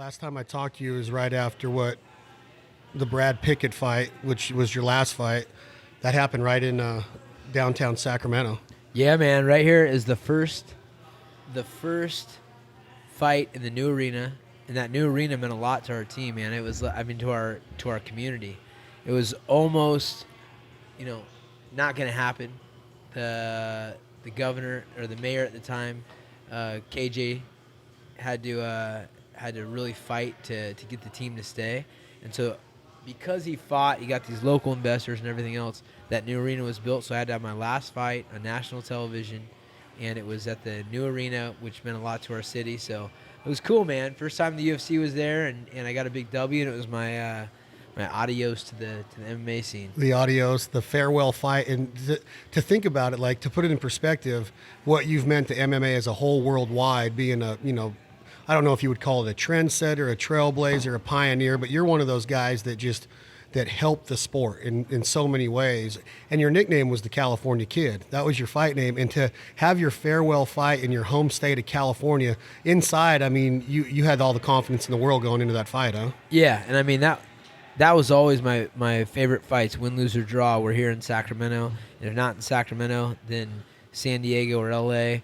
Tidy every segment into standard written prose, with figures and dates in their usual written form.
Last time I talked to you was right after the Brad Pickett fight, which was your last fight. That happened right in downtown Sacramento. Yeah, man. Right here is the first fight in the new arena, and that new arena meant a lot to our team, man. It was, to our community. It was almost, not going to happen. The governor or the mayor at the time, KJ, had to really fight to get the team to stay, and so because he fought, he got these local investors and everything else. That new arena was built, so I had to have my last fight on national television, and it was at the new arena, which meant a lot to our city. So it was cool, man. First time the UFC was there, and I got a big W, and it was my adios to the MMA scene. The adios, the farewell fight, and to think about it, like to put it in perspective, what you've meant to MMA as a whole worldwide, being I don't know if you would call it a trendsetter, a trailblazer, a pioneer, but you're one of those guys that helped the sport in so many ways. And your nickname was the California Kid. That was your fight name. And to have your farewell fight in your home state of California, inside, you had all the confidence in the world going into that fight, huh? Yeah, and that was always my favorite fights, win, lose, or draw. We're here in Sacramento. And if not in Sacramento, then San Diego or L.A.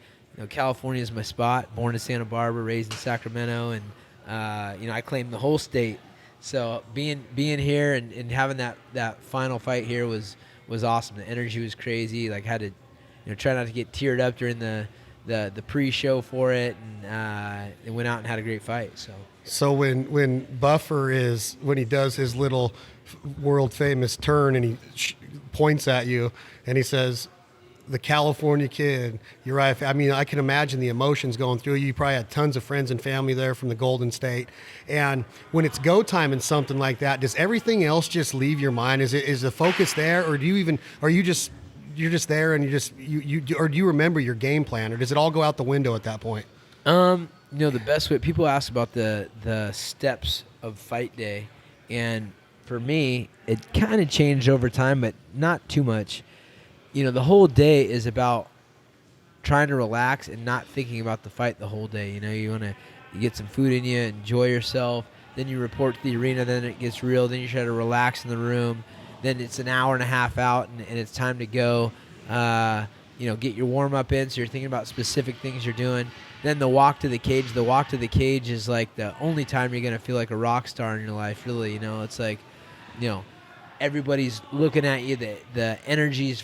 California is my spot. Born in Santa Barbara, raised in Sacramento, and I claim the whole state. So being here and having that final fight here was awesome. The energy was crazy. Like, had to try not to get teared up during the pre-show for it, and went out and had a great fight. So when Buffer when he does his little world famous turn and he points at you and he says, the California Kid, Urijah Faber. I can imagine the emotions going through you. You probably had tons of friends and family there from the Golden State. And when it's go time and something like that, does everything else just leave your mind? Is the focus there, or you're just there and or do you remember your game plan, or does it all go out the window at that point? The best way, people ask about the steps of fight day, and for me, it kind of changed over time, but not too much. The whole day is about trying to relax and not thinking about the fight the whole day. You get some food in you, enjoy yourself, then you report to the arena, then it gets real, then you try to relax in the room, then it's an hour and a half out, and it's time to go. Get your warm-up in, so you're thinking about specific things you're doing. Then the walk to the cage. The walk to the cage is like the only time you're going to feel like a rock star in your life, really. It's like, everybody's looking at you. The energy's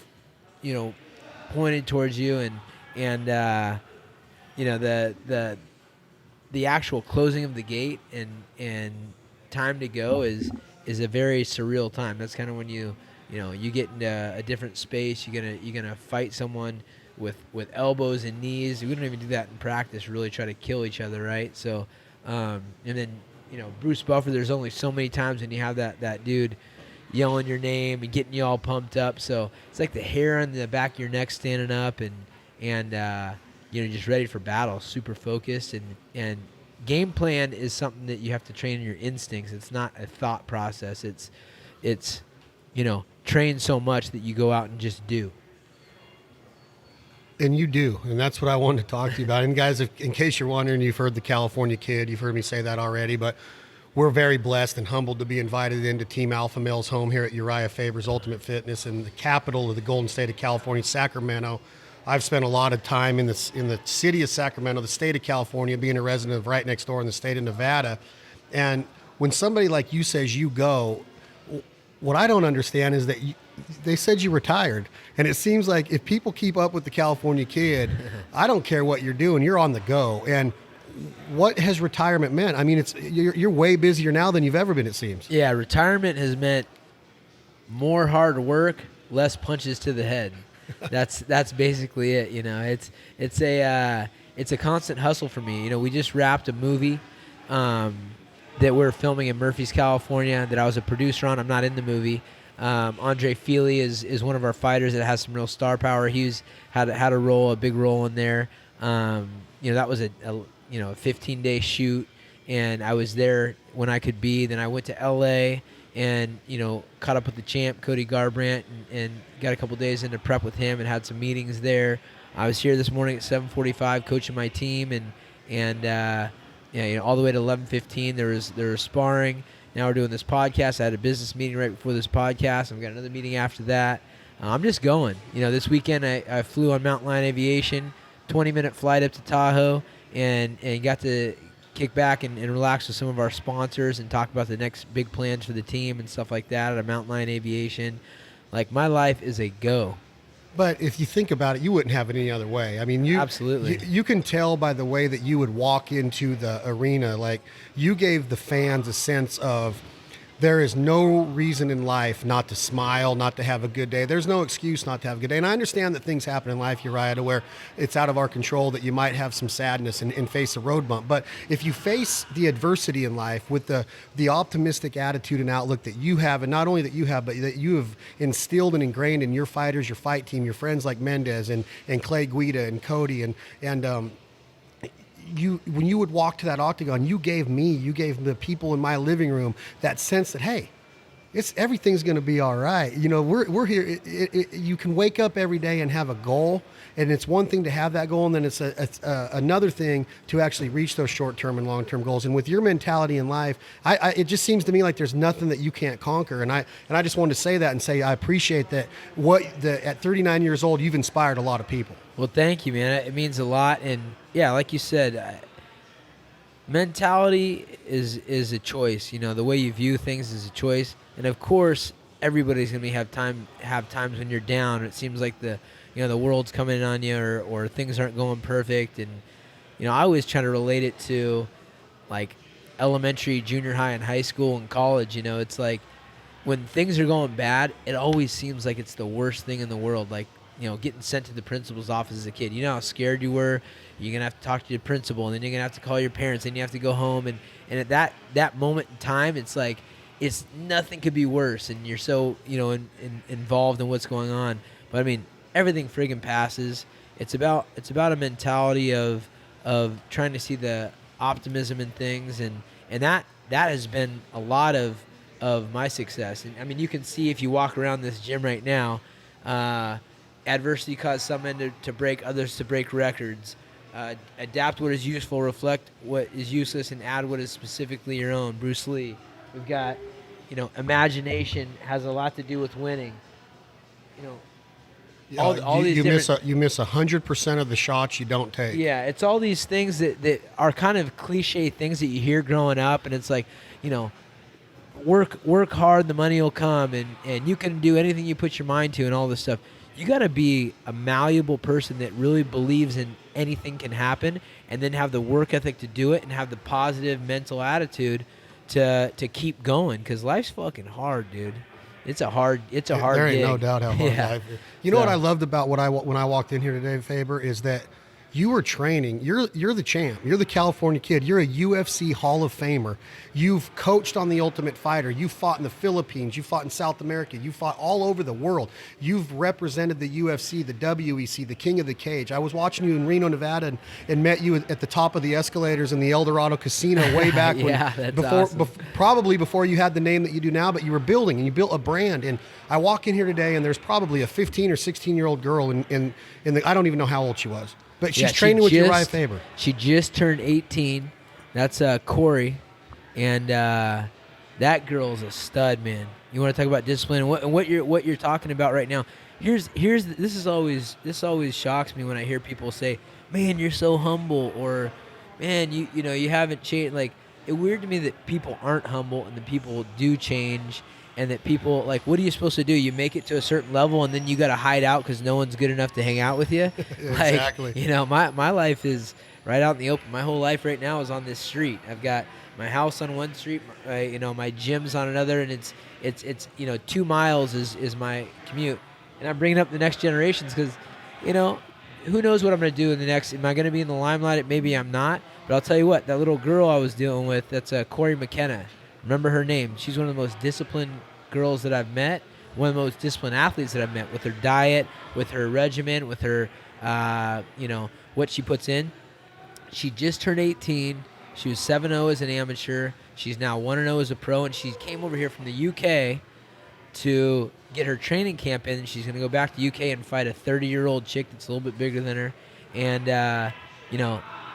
pointed towards you, and the actual closing of the gate and time to go is a very surreal time. That's kind of when you get into a different space. You're gonna fight someone with elbows and knees. We don't even do that in practice. Really try to kill each other, right? So, and then Bruce Buffer. There's only so many times when you have that dude yelling your name and getting you all pumped up. So it's like the hair on the back of your neck standing up, and just ready for battle, super focused. And game plan is something that you have to train in your instincts. It's not a thought process. It's train so much that you go out and just do. And you do, and that's what I wanted to talk to you about. And guys, in case you're wondering, you've heard the California Kid. You've heard me say that already, but we're very blessed and humbled to be invited into Team Alpha Male's home here at Urijah Faber's Ultimate Fitness in the capital of the Golden State of California, Sacramento. I've spent a lot of time in the city of Sacramento, the state of California, being a resident of right next door in the state of Nevada. And when somebody like you says you go, what I don't understand is that they said you retired. And it seems like if people keep up with the California Kid, I don't care what you're doing, you're on the go. And what has retirement meant? You're way busier now than you've ever been, it seems. Yeah, retirement has meant more hard work, less punches to the head. That's basically it. It's a constant hustle for me. We just wrapped a movie that we're filming in Murphy's, California, that I was a producer on. I'm not in the movie. Andre Feely is one of our fighters that has some real star power. He's had a big role in there. That was a 15-day shoot, and I was there when I could be. Then I went to L.A. and caught up with the champ, Cody Garbrandt, and got a couple days into prep with him and had some meetings there. I was here this morning at 7:45 coaching my team, and Yeah, all the way to 11:15. There was sparring. Now we're doing this podcast. I had a business meeting right before this podcast. I've got another meeting after that. I'm just going. This weekend I flew on Mountain Lion Aviation, 20-minute flight up to Tahoe, and got to kick back and relax with some of our sponsors and talk about the next big plans for the team and stuff like that at Mountain Lion Aviation. Like, my life is a go. But if you think about it, you wouldn't have it any other way. I mean, Absolutely. You can tell by the way that you would walk into the arena. Like, you gave the fans a sense of there is no reason in life not to smile, not to have a good day. There's no excuse not to have a good day. And I understand that things happen in life, Urijah, to where it's out of our control, that you might have some sadness and face a road bump. But if you face the adversity in life with the optimistic attitude and outlook that you have, and not only that you have, but that you have instilled and ingrained in your fighters, your fight team, your friends like Mendes and Clay Guida and Cody and when you would walk to that octagon, you gave the people in my living room that sense that, hey, everything's going to be all right. We're here. You can wake up every day and have a goal, and it's one thing to have that goal, and then it's another thing to actually reach those short-term and long-term goals. And with your mentality in life, it just seems to me like there's nothing that you can't conquer. And I just wanted to say that and say I appreciate that. At 39 years old, you've inspired a lot of people. Well, thank you, man. It means a lot. And yeah, like you said, mentality is a choice. The way you view things is a choice. And of course, everybody's gonna have times when you're down. It seems like the world's coming in on you, or things aren't going perfect. And I always try to relate it to like elementary, junior high, and high school and college. It's like when things are going bad, it always seems like it's the worst thing in the world. Like, getting sent to the principal's office as a kid. How scared you were. You're going to have to talk to your principal, and then you're going to have to call your parents, and you have to go home. And at that moment in time, it's like nothing could be worse, and you're so, involved in what's going on. But, I mean, everything friggin' passes. It's about a mentality of trying to see the optimism in things, and that has been a lot of my success. And, I mean, you can see if you walk around this gym right now, adversity caused some men to break, others to break records. Adapt what is useful, reflect what is useless, and add what is specifically your own. Bruce Lee. We've got, imagination has a lot to do with winning. All these you miss 100% of the shots you don't take. Yeah, it's all these things that are kind of cliche things that you hear growing up, and it's like, work hard, the money will come, and you can do anything you put your mind to, and all this stuff. You got to be a malleable person that really believes in anything can happen, and then have the work ethic to do it, and have the positive mental attitude to keep going, because life's fucking hard, dude. It's a hard gig. There ain't no doubt how hard life is. What I loved about when I walked in here today, Faber, is that you were training. You're the champ. You're the California kid. You're a UFC Hall of Famer. You've coached on The Ultimate Fighter. You fought in the Philippines. You fought in South America. You fought all over the world. You've represented the UFC, the WEC, the King of the Cage. I was watching you in Reno, Nevada, and met you at the top of the escalators in the El Dorado Casino way back probably before you had the name that you do now, but you were building, and you built a brand. And I walk in here today, and there's probably a 15 or 16-year-old girl in the, I don't even know how old she was. But she's training with Urijah Faber. She just turned 18. That's Corey. And that girl's a stud, man. You want to talk about discipline and what you're talking about right now. This always shocks me when I hear people say, "Man, you're so humble," or "Man, you haven't changed." Like, it's weird to me that people aren't humble and that people do change. And that people, like, what are you supposed to do? You make it to a certain level, and then you got to hide out because no one's good enough to hang out with you. Exactly. Like, my life is right out in the open. My whole life right now is on this street. I've got my house on one street, my gym's on another, and it's 2 miles is my commute. And I'm bringing up the next generations because, who knows what I'm going to do in the next. Am I going to be in the limelight? Maybe I'm not. But I'll tell you what, that little girl I was dealing with, that's Corey McKenna. Remember her name. She's one of the most disciplined girls that I've met, one of the most disciplined athletes that I've met, with her diet, with her regimen, with her, what she puts in. She just turned 18. She was 7-0 as an amateur. She's now 1-0 as a pro, and she came over here from the UK to get her training camp in, and she's going to go back to the UK and fight a 30-year-old chick that's a little bit bigger than her. And,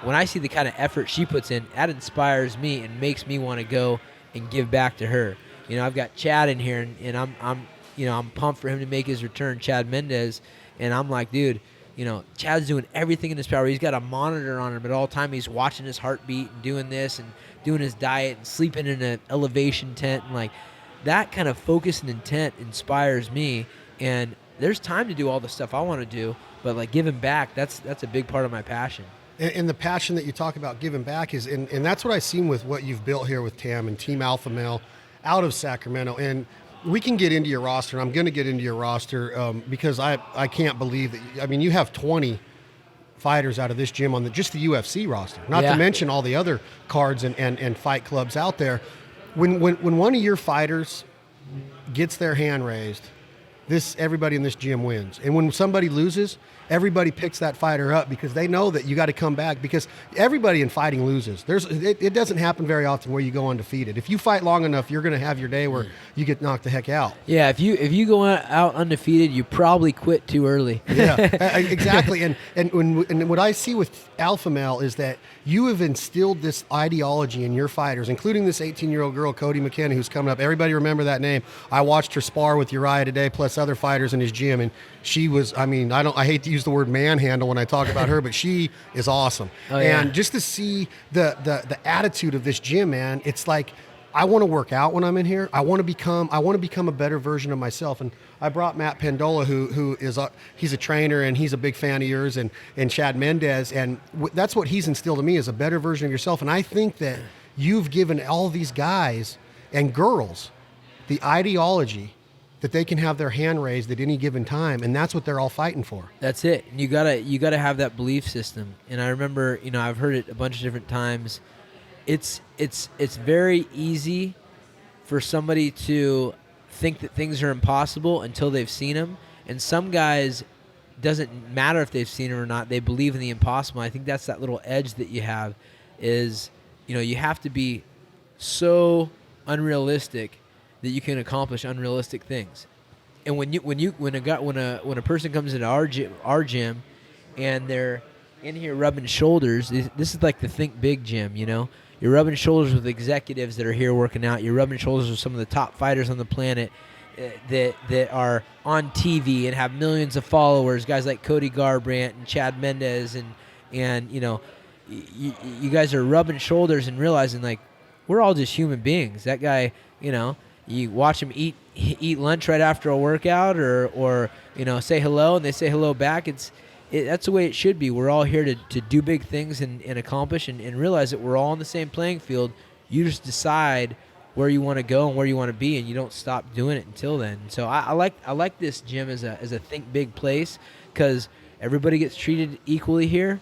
when I see the kind of effort she puts in, that inspires me and makes me want to go and give back to her. I've got Chad in here, and I'm pumped for him to make his return, Chad Mendes, and I'm like, dude, Chad's doing everything in his power. He's got a monitor on him at all time. He's watching his heartbeat and doing this and doing his diet and sleeping in an elevation tent, and like that kind of focus and intent inspires me. And there's time to do all the stuff I want to do, but like giving back, that's a big part of my passion. And the passion that you talk about giving back is, and that's what I've seen with what you've built here with Tam and Team Alpha Male out of Sacramento. And we can get into your roster, and I'm going to get into your roster because I can't believe that. You have 20 fighters out of this gym on just the UFC roster, not to mention all the other cards and fight clubs out there. When one of your fighters gets their hand raised, everybody in this gym wins. And when somebody loses, everybody picks that fighter up because they know that you got to come back, because everybody in fighting loses. It doesn't happen very often where you go undefeated. If you fight long enough, you're going to have your day where you get knocked the heck out. Yeah, if you go out undefeated, you probably quit too early. Yeah, exactly. And what I see with Alpha Male is that you have instilled this ideology in your fighters, including this 18-year-old girl, Cody McKenna, who's coming up. Everybody remember that name. I watched her spar with Urijah today, plus other fighters in his gym, and she was, I hate to use the word manhandle when I talk about her, but she is awesome. Oh, yeah. And just to see the attitude of this gym, man, it's like, I want to work out when I'm in here. I want to become a better version of myself. And I brought Matt Pendola, who is he's a trainer, and he's a big fan of yours, and Chad Mendes, and that's what he's instilled in me, is a better version of yourself. And I think that you've given all these guys and girls the ideology that they can have their hand raised at any given time, and that's what they're all fighting for. That's it. And you gotta have that belief system. And I remember, I've heard it a bunch of different times. It's very easy for somebody to think that things are impossible until they've seen them. And some guys, doesn't matter if they've seen it or not, they believe in the impossible. I think that's that little edge that you have is, you have to be so unrealistic that you can accomplish unrealistic things. And when a person comes into our gym and they're in here rubbing shoulders, this is like the Think Big gym, You're rubbing shoulders with executives that are here working out. You're rubbing shoulders with some of the top fighters on the planet that are on TV and have millions of followers, guys like Cody Garbrandt and Chad Mendes, and you guys are rubbing shoulders and realizing, like, we're all just human beings. That guy, you watch him eat lunch right after a workout, or say hello, and they say hello back. That's the way it should be. We're all here to do big things and accomplish and realize that we're all on the same playing field. You just decide where you want to go and where you want to be, and you don't stop doing it until then. So I like this gym as a Think Big place, because everybody gets treated equally here,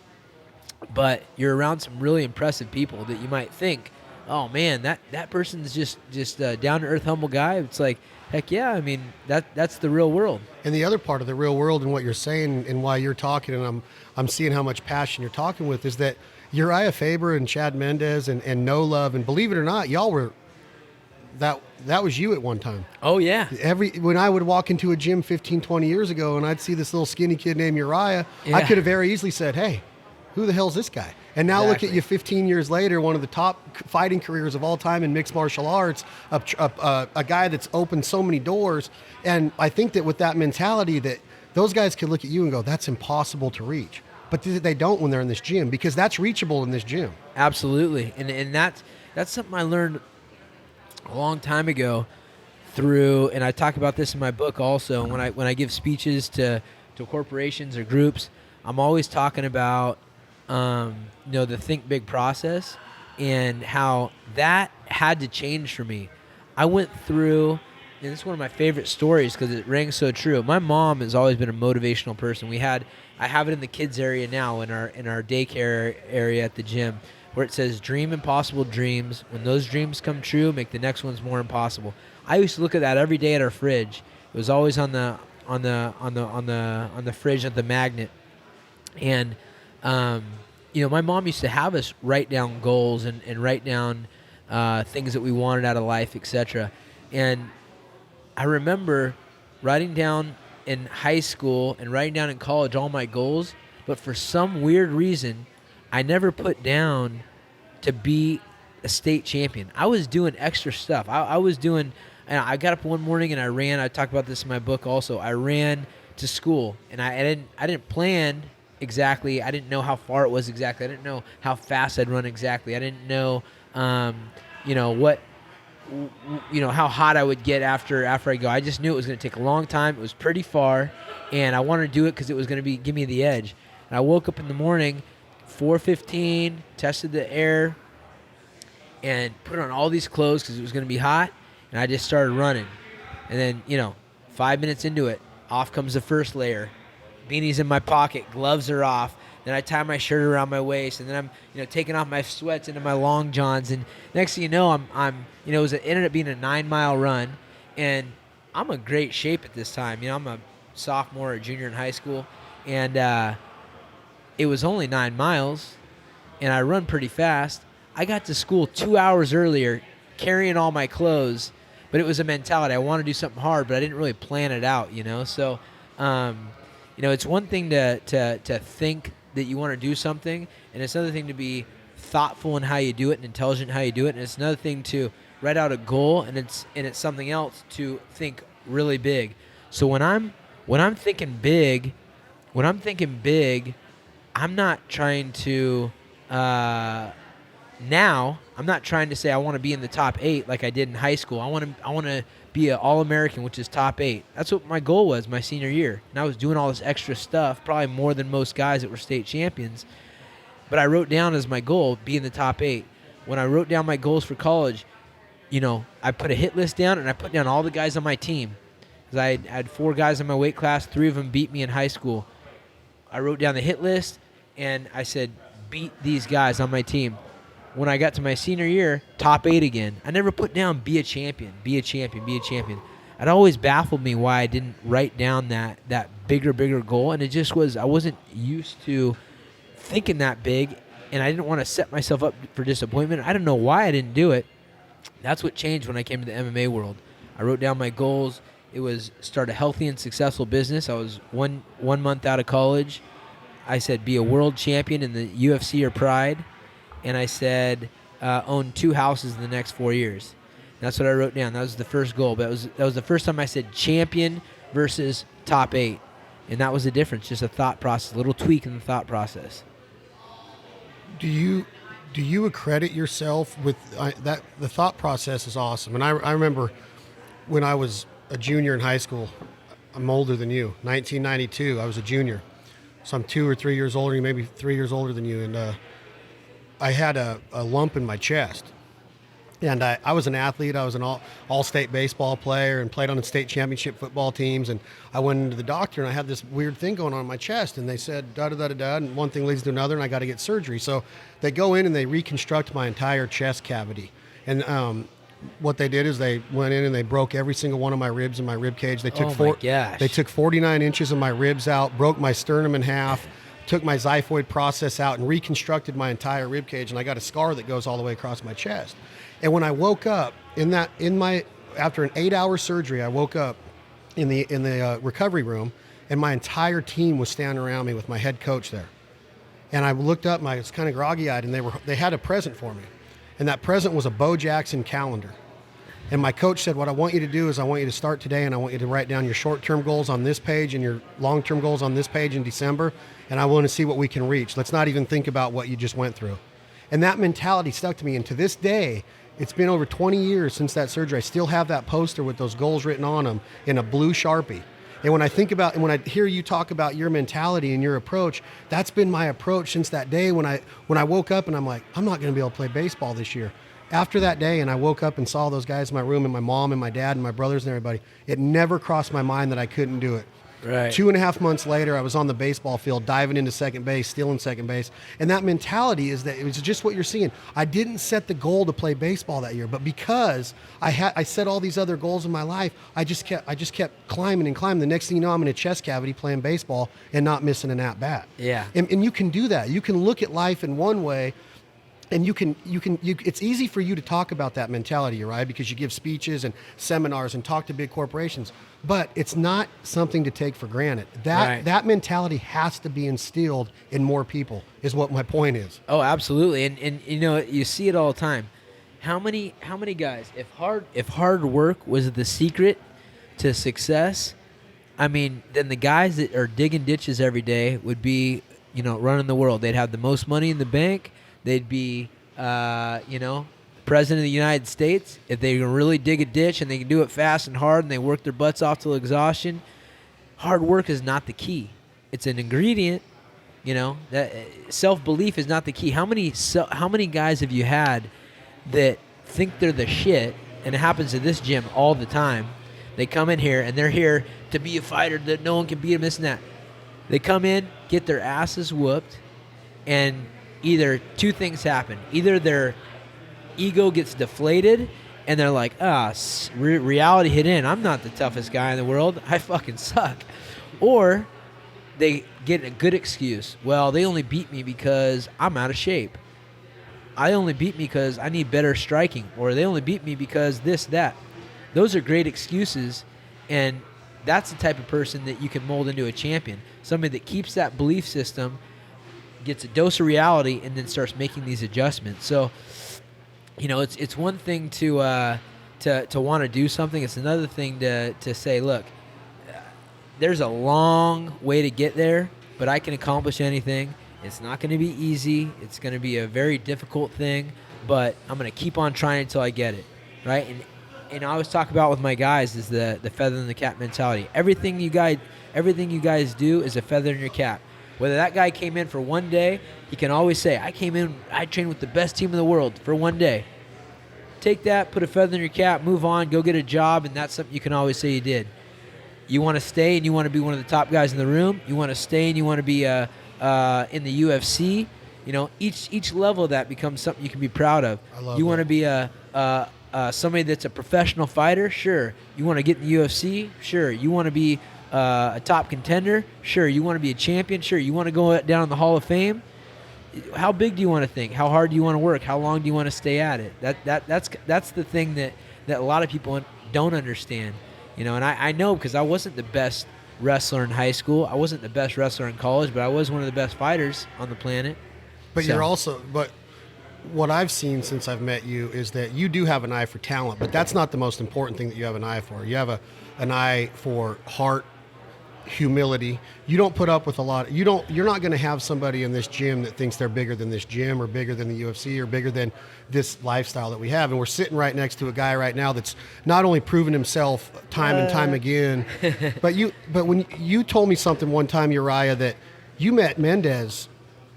but you're around some really impressive people that you might think, oh man, that person's just a down-to-earth, humble guy. It's like, heck yeah, that's the real world. And the other part of the real world, and what you're saying and why you're talking, and I'm seeing how much passion you're talking with, is that Urijah Faber and Chad Mendes and No Love, and believe it or not, y'all were that was you at one time. Oh yeah. When I would walk into a gym 15, 20 years ago and I'd see this little skinny kid named Urijah, I could have very easily said, hey, who the hell's this guy? And now Look at you 15 years later, one of the top fighting careers of all time in mixed martial arts, a guy that's opened so many doors. And I think that with that mentality, that those guys can look at you and go, that's impossible to reach. But they don't when they're in this gym, because that's reachable in this gym. Absolutely. And that's something I learned a long time ago through, and I talk about this in my book also, when I give speeches to corporations or groups, I'm always talking about the Think Big process and how that had to change for me. I went through, and this is one of my favorite stories because it rang so true. My mom has always been a motivational person. I have it in the kids area now in our daycare area at the gym, where it says, dream impossible dreams. When those dreams come true, make the next ones more impossible. I used to look at that every day at our fridge. It was always on the fridge at the magnet. And my mom used to have us write down goals and write down things that we wanted out of life, etc. And I remember writing down in high school and writing down in college all my goals, but for some weird reason, I never put down to be a state champion. I was doing extra stuff. I was doing, and I got up one morning and I ran. I talk about this in my book also. I ran to school, and I didn't plan exactly. I didn't know how far it was exactly. I didn't know how fast I'd run exactly. I didn't know, what, how hot I would get after I go. I just knew it was going to take a long time. It was pretty far, and I wanted to do it because it was going to give me the edge. And I woke up in the morning, 4:15, tested the air, and put on all these clothes because it was going to be hot, and I just started running. And then, 5 minutes into it, off comes the first layer. Beanie's in my pocket, gloves are off. Then I tie my shirt around my waist, and then I'm, taking off my sweats into my long johns. And next thing you know, it ended up being a 9-mile run, and I'm in great shape at this time. I'm a sophomore or junior in high school, and it was only 9 miles, and I run pretty fast. I got to school 2 hours earlier, carrying all my clothes, but it was a mentality. I want to do something hard, but I didn't really plan it out. So, it's one thing to think that you want to do something, and it's another thing to be thoughtful in how you do it and intelligent in how you do it, and it's another thing to write out a goal, and it's something else to think really big. So when I'm thinking big, I'm not trying to now I'm not trying to say I want to be in the top 8 like I did in high school. I want to be an All-American, which is top 8. That's what my goal was my senior year. And I was doing all this extra stuff, probably more than most guys that were state champions. But I wrote down as my goal, be in the top 8. When I wrote down my goals for college, I put a hit list down, and I put down all the guys on my team. Because I had 4 guys in my weight class. 3 of them beat me in high school. I wrote down the hit list, and I said, beat these guys on my team. When I got to my senior year, top 8 again. I never put down be a champion. It always baffled me why I didn't write down that bigger goal, and it just was, I wasn't used to thinking that big, and I didn't want to set myself up for disappointment. I don't know why I didn't do it. That's what changed when I came to the MMA world. I wrote down my goals. It was start a healthy and successful business. I was one month out of college. I said be a world champion in the UFC or Pride. And I said, own 2 houses in the next 4 years. That's what I wrote down. That was the first goal. But that was the first time I said champion versus top 8. And that was the difference, just a thought process, a little tweak in the thought process. Do you accredit yourself with that? The thought process is awesome. And I remember when I was a junior in high school, I'm older than you, 1992, I was a junior. So I'm 2 or 3 years older, maybe 3 years older than you. And I had a lump in my chest, and I was an athlete. I was an all-state baseball player and played on the state championship football teams. And I went into the doctor, and I had this weird thing going on in my chest, and they said da-da-da-da-da, and one thing leads to another, and I got to get surgery. So they go in and they reconstruct my entire chest cavity. And what they did is they went in and they broke every single one of my ribs in my rib cage. They took They took 49 inches of my ribs out, broke my sternum in half, took my xiphoid process out, and reconstructed my entire rib cage, and I got a scar that goes all the way across my chest. And when I woke up after an 8-hour surgery, I woke up in the recovery room, and my entire team was standing around me with my head coach there. And I looked up, and I was kind of groggy-eyed, and they had a present for me, and that present was a Bo Jackson calendar. And my coach said, what I want you to do is I want you to start today, and I want you to write down your short-term goals on this page and your long-term goals on this page in December, and I want to see what we can reach. Let's not even think about what you just went through. And that mentality stuck to me, and to this day, it's been over 20 years since that surgery. I still have that poster with those goals written on them in a blue Sharpie. And when I think about, and when I hear you talk about your mentality and your approach, that's been my approach since that day when I woke up and I'm like, I'm not going to be able to play baseball this year. After that day, and I woke up and saw those guys in my room, and my mom and my dad and my brothers and everybody, it never crossed my mind that I couldn't do it. Right. 2.5 months later, I was on the baseball field, diving into second base, stealing second base. And that mentality is that it was just what you're seeing. I didn't set the goal to play baseball that year, but because I set all these other goals in my life, I just kept climbing and climbing. The next thing you know, I'm in a chest cavity playing baseball and not missing an at bat. Yeah. And you can do that. You can look at life in one way and it's easy for you to talk about that mentality, right? Because you give speeches and seminars and talk to big corporations, but it's not something to take for granted. That mentality has to be instilled in more people, is what my point is. Oh, absolutely. And you know, you see it all the time. How many guys, if hard work was the secret to success, I mean, then the guys that are digging ditches every day would be, you know, running the world. They'd have the most money in the bank. They'd be, you know, president of the United States. If they can really dig a ditch and they can do it fast and hard and they work their butts off till exhaustion, hard work is not the key. It's an ingredient, you know. That self-belief is not the key. How many guys have you had that think they're the shit, and it happens at this gym all the time? They come in here and they're here to be a fighter that no one can beat them, this and that. They come in, get their asses whooped, and either two things happen. Either their ego gets deflated and they're like, reality hit in. I'm not the toughest guy in the world. I fucking suck. Or they get a good excuse. Well, they only beat me because I'm out of shape. I only beat me because I need better striking. Or they only beat me because this, that. Those are great excuses, and that's the type of person that you can mold into a champion. Somebody that keeps that belief system, gets a dose of reality, and then starts making these adjustments. So, you know, it's one thing to want to do something. It's another thing to say, look, there's a long way to get there, but I can accomplish anything. It's not going to be easy. It's going to be a very difficult thing, but I'm going to keep on trying until I get it, right? And I always talk about with my guys is the feather in the cap mentality. Everything you guys do is a feather in your cap. Whether that guy came in for one day, he can always say, I trained with the best team in the world for one day. Take that, put a feather in your cap, move on, go get a job, and that's something you can always say you did. You want to stay and you want to be one of the top guys in the room. You want to stay and you want to be in the UFC. You know, each level of that becomes something you can be proud of. I love you that. want to be somebody that's a professional fighter? Sure. You want to get in the UFC? Sure. You want to be a top contender? Sure. You want to be a champion? Sure. You want to go down in the Hall of Fame? How big do you want to think? How hard do you want to work? How long do you want to stay at it? That's the thing that a lot of people don't understand. You know, and I know because I wasn't the best wrestler in high school. I wasn't the best wrestler in college, but I was one of the best fighters on the planet. But what I've seen since I've met you is that you do have an eye for talent, but that's not the most important thing that you have an eye for. You have an eye for heart, humility. You don't put up with you're not going to have somebody in this gym that thinks they're bigger than this gym or bigger than the UFC or bigger than this lifestyle that we have. And we're sitting right next to a guy right now that's not only proven himself time and time again, but when you told me something one time, Urijah, that you met Mendes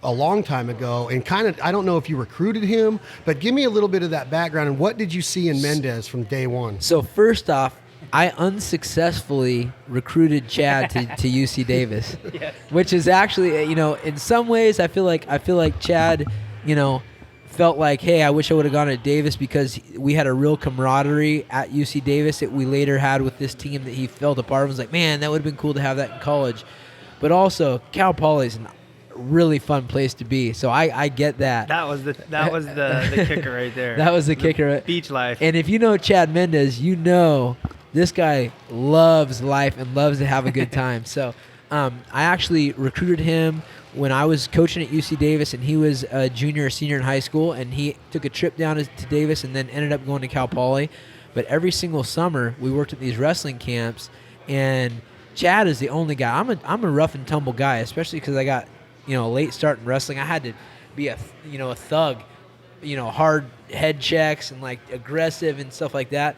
a long time ago, and kind of, I don't know if you recruited him, but give me a little bit of that background, and what did you see in Mendes from day one? So first off, I unsuccessfully recruited Chad to UC Davis, yes. Which is actually, you know, in some ways I feel like Chad, you know, felt like, hey, I wish I would have gone to Davis because we had a real camaraderie at UC Davis that we later had with this team that he felt a part of. I was like, man, that would have been cool to have that in college. But also, Cal Poly's a really fun place to be. So I get that. That was the kicker right there. That was the kicker. Beach life. And if you know Chad Mendes, you know this guy loves life and loves to have a good time. So I actually recruited him when I was coaching at UC Davis, and he was a junior or senior in high school, and he took a trip down to Davis and then ended up going to Cal Poly. But every single summer, we worked at these wrestling camps, and Chad is the only guy. I'm a rough and tumble guy, especially because I got, you know, a late start in wrestling. I had to be a thug, you know, hard head checks and like aggressive and stuff like that.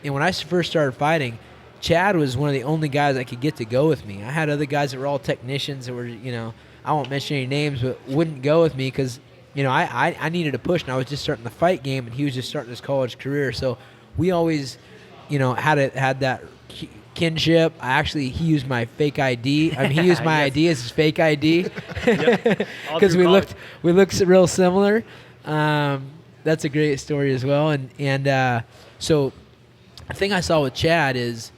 And when I first started fighting, Chad was one of the only guys I could get to go with me. I had other guys that were all technicians that were, you know, I won't mention any names, but wouldn't go with me because, you know, I needed a push, and I was just starting the fight game, and he was just starting his college career. So we always, you know, had that kinship. He used my fake ID. I mean, he used my ID as his fake ID because we looked real similar. That's a great story as well. And so the thing I saw with Chad is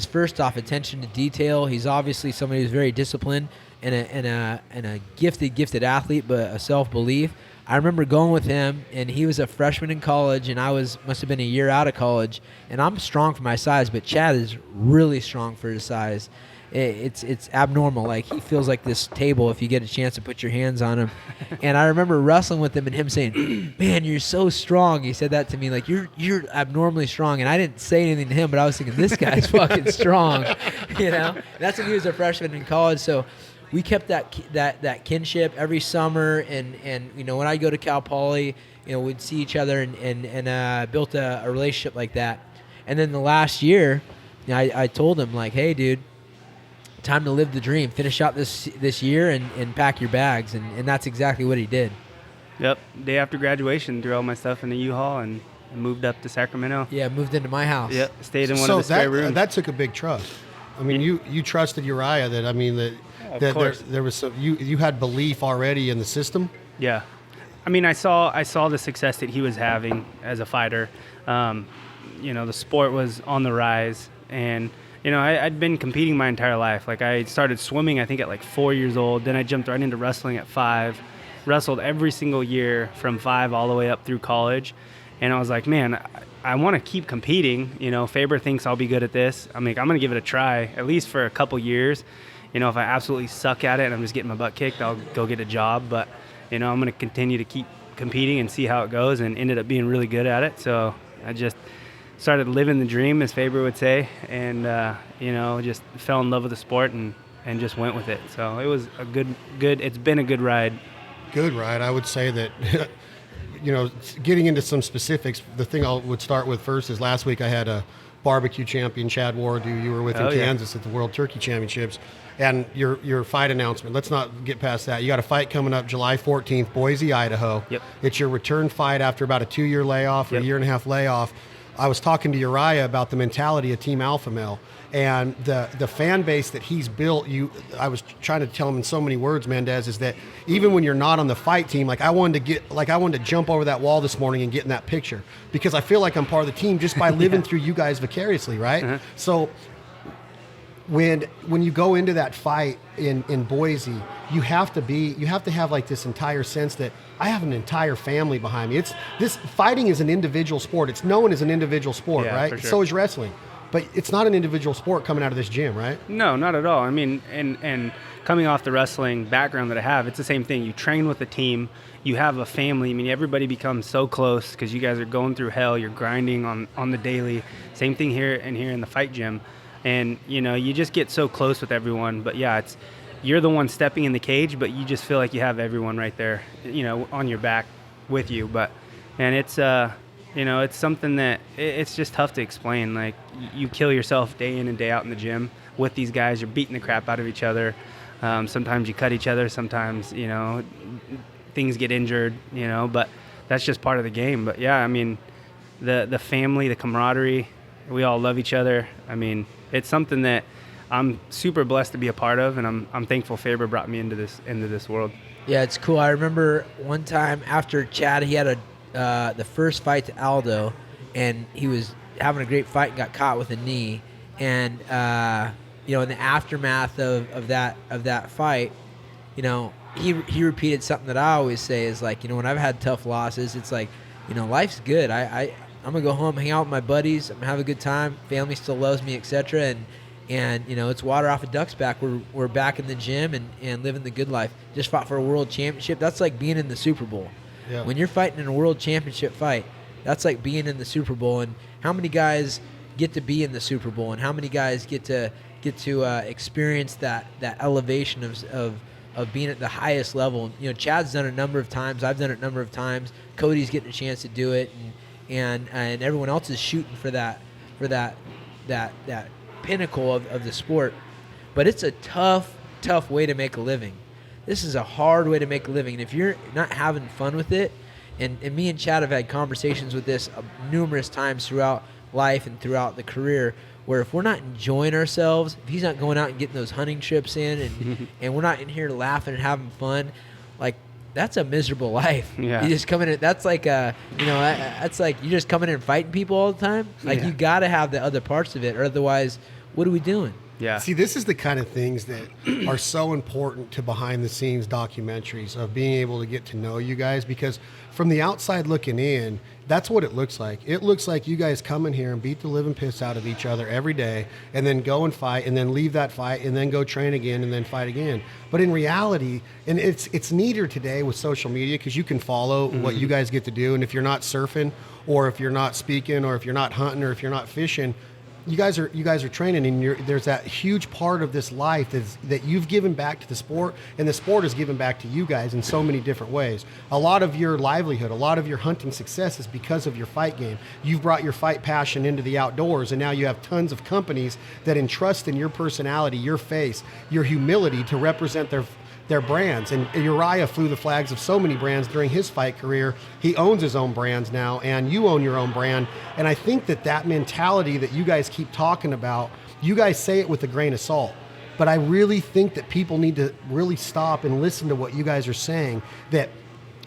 first off, attention to detail. He's obviously somebody who's very disciplined and a gifted athlete, but a self-belief. I remember going with him, and he was a freshman in college, and I must have been a year out of college. And I'm strong for my size, but Chad is really strong for his size. It's abnormal. Like, he feels like this table if you get a chance to put your hands on him. And I remember wrestling with him and him saying, "Man, you're so strong." He said that to me, like, you're abnormally strong. And I didn't say anything to him, but I was thinking, this guy's fucking strong. You know? That's when he was a freshman in college. So we kept that kinship every summer. And you know, when I go to Cal Poly, you know, we'd see each other and built a relationship like that. And then the last year, you know, I told him, like, "Hey, dude, time to live the dream. Finish out this year and pack your bags." And that's exactly what he did. Yep. Day after graduation, threw all my stuff in a U-Haul and moved up to Sacramento. Yeah, moved into my house. Yep. Stayed in one of the spare rooms. That took a big trust. I mean, you trusted Urijah. That course. there was you had belief already in the system. Yeah. I mean, I saw the success that he was having as a fighter. You know, the sport was on the rise, and you know, I'd been competing my entire life. Like, I started swimming, I think, at like 4 years old. Then I jumped right into wrestling at 5. Wrestled every single year from 5 all the way up through college. And I was like, man, I want to keep competing. You know, Faber thinks I'll be good at this. I'm like, I'm going to give it a try, at least for a couple years. You know, if I absolutely suck at it and I'm just getting my butt kicked, I'll go get a job. But, you know, I'm going to continue to keep competing and see how it goes, and ended up being really good at it. So I just started living the dream, as Faber would say, and you know, just fell in love with the sport and just went with it. So it was a good. It's been a good ride. Good ride. I would say that, you know, getting into some specifics, the thing I would start with first is last week I had a barbecue champion, Chad Ward, who you were with in Kansas at the World Turkey Championships, and your fight announcement. Let's not get past that. You got a fight coming up July 14th, Boise, Idaho. Yep. It's your return fight after about a 2-year layoff, or a year and a half layoff. I was talking to Urijah about the mentality of Team Alpha Male and the fan base that he's built. I was trying to tell him in so many words, Mendes, is that even when you're not on the fight team, I wanted to jump over that wall this morning and get in that picture, because I feel like I'm part of the team just by living through you guys vicariously, right? Uh-huh. So when you go into that fight in Boise, you have to have like this entire sense that I have an entire family behind me. This fighting is an individual sport. It's known as an individual sport, right? For sure. So is wrestling. But it's not an individual sport coming out of this gym, right? No, not at all. I mean, and coming off the wrestling background that I have, it's the same thing. You train with a team. You have a family. I mean, everybody becomes so close because you guys are going through hell. You're grinding on the daily. Same thing here in the fight gym. And, you know, you just get so close with everyone. But, yeah, you're the one stepping in the cage, but you just feel like you have everyone right there, you know, on your back with you. And it's, you know, it's something that it's just tough to explain. Like, you kill yourself day in and day out in the gym with these guys. You're beating the crap out of each other. Sometimes you cut each other. Sometimes, you know, things get injured, you know, but that's just part of the game. But, yeah, I mean, the family, the camaraderie, we all love each other. I mean, it's something that I'm super blessed to be a part of, and I'm thankful Faber brought me into this world. Yeah, it's cool. I remember one time after Chad, he had the first fight to Aldo, and he was having a great fight and got caught with a knee. And you know, in the aftermath of that fight, you know, he repeated something that I always say is like, you know, when I've had tough losses, it's like, you know, life's good. I'm gonna go home, hang out with my buddies, I'm gonna have a good time. Family still loves me, etc. And you know, it's water off a duck's back. We're back in the gym and living the good life. Just fought for a world championship. That's like being in the Super Bowl. Yeah. When you're fighting in a world championship fight, that's like being in the Super Bowl. And how many guys get to be in the Super Bowl? And how many guys get to experience that elevation of being at the highest level? You know, Chad's done it a number of times. I've done it a number of times. Cody's getting a chance to do it, and everyone else is shooting for that pinnacle of the sport. But it's a tough way to make a living. This is a hard way to make a living. And if you're not having fun with it, and me and Chad have had conversations with this numerous times throughout life and throughout the career, where if we're not enjoying ourselves, if he's not going out and getting those hunting trips in, and we're not in here laughing and having fun, like, that's a miserable life. Yeah. You just come in, that's like that's like you just coming in and fighting people all the time. Like, you got to have the other parts of it, or otherwise, what are we doing? Yeah. See, this is the kind of things that are so important to behind the scenes documentaries, of being able to get to know you guys, because from the outside looking in, that's what it looks like. It looks like you guys come in here and beat the living piss out of each other every day, and then go and fight, and then leave that fight, and then go train again, and then fight again. But in reality, and it's neater today with social media, because you can follow what you guys get to do. And if you're not surfing, or if you're not speaking, or if you're not hunting, or if you're not fishing, you guys are training, and there's that huge part of this life that you've given back to the sport, and the sport has given back to you guys in so many different ways. A lot of your livelihood, a lot of your hunting success is because of your fight game. You've brought your fight passion into the outdoors, and now you have tons of companies that entrust in your personality, your face, your humility to represent their brands. And Urijah flew the flags of so many brands during his fight career. He owns his own brands now, and you own your own brand. And I think that mentality that you guys keep talking about, you guys say it with a grain of salt, but I really think that people need to really stop and listen to what you guys are saying, that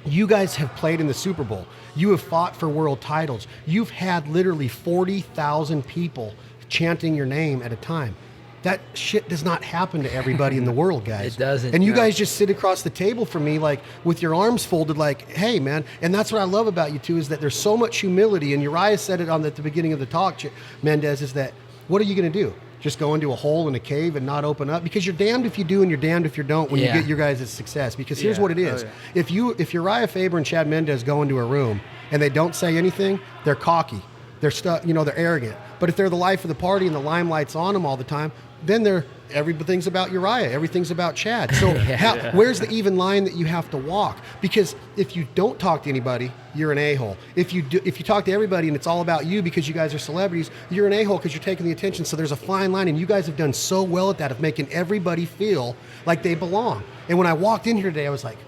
you guys have played in the Super Bowl. You have fought for world titles. You've had literally 40,000 people chanting your name at a time. That shit does not happen to everybody in the world, guys. It doesn't. And you guys just sit across the table from me, like, with your arms folded, like, hey, man. And that's what I love about you two, is that there's so much humility. And Urijah said it at the beginning of the talk, Mendes, is that, what are you going to do? Just go into a hole in a cave and not open up? Because you're damned if you do and you're damned if you don't when you get your guys' success. Because here's what it is. Oh, yeah. If Urijah Faber and Chad Mendes go into a room and they don't say anything, they're cocky. They're they're arrogant. But if they're the life of the party and the limelight's on them all the time, then everything's about Urijah. Everything's about Chad. So where's the even line that you have to walk? Because if you don't talk to anybody, you're an a-hole. If you talk to everybody and it's all about you because you guys are celebrities, you're an a-hole because you're taking the attention. So there's a fine line, and you guys have done so well at that, of making everybody feel like they belong. And when I walked in here today, I was like,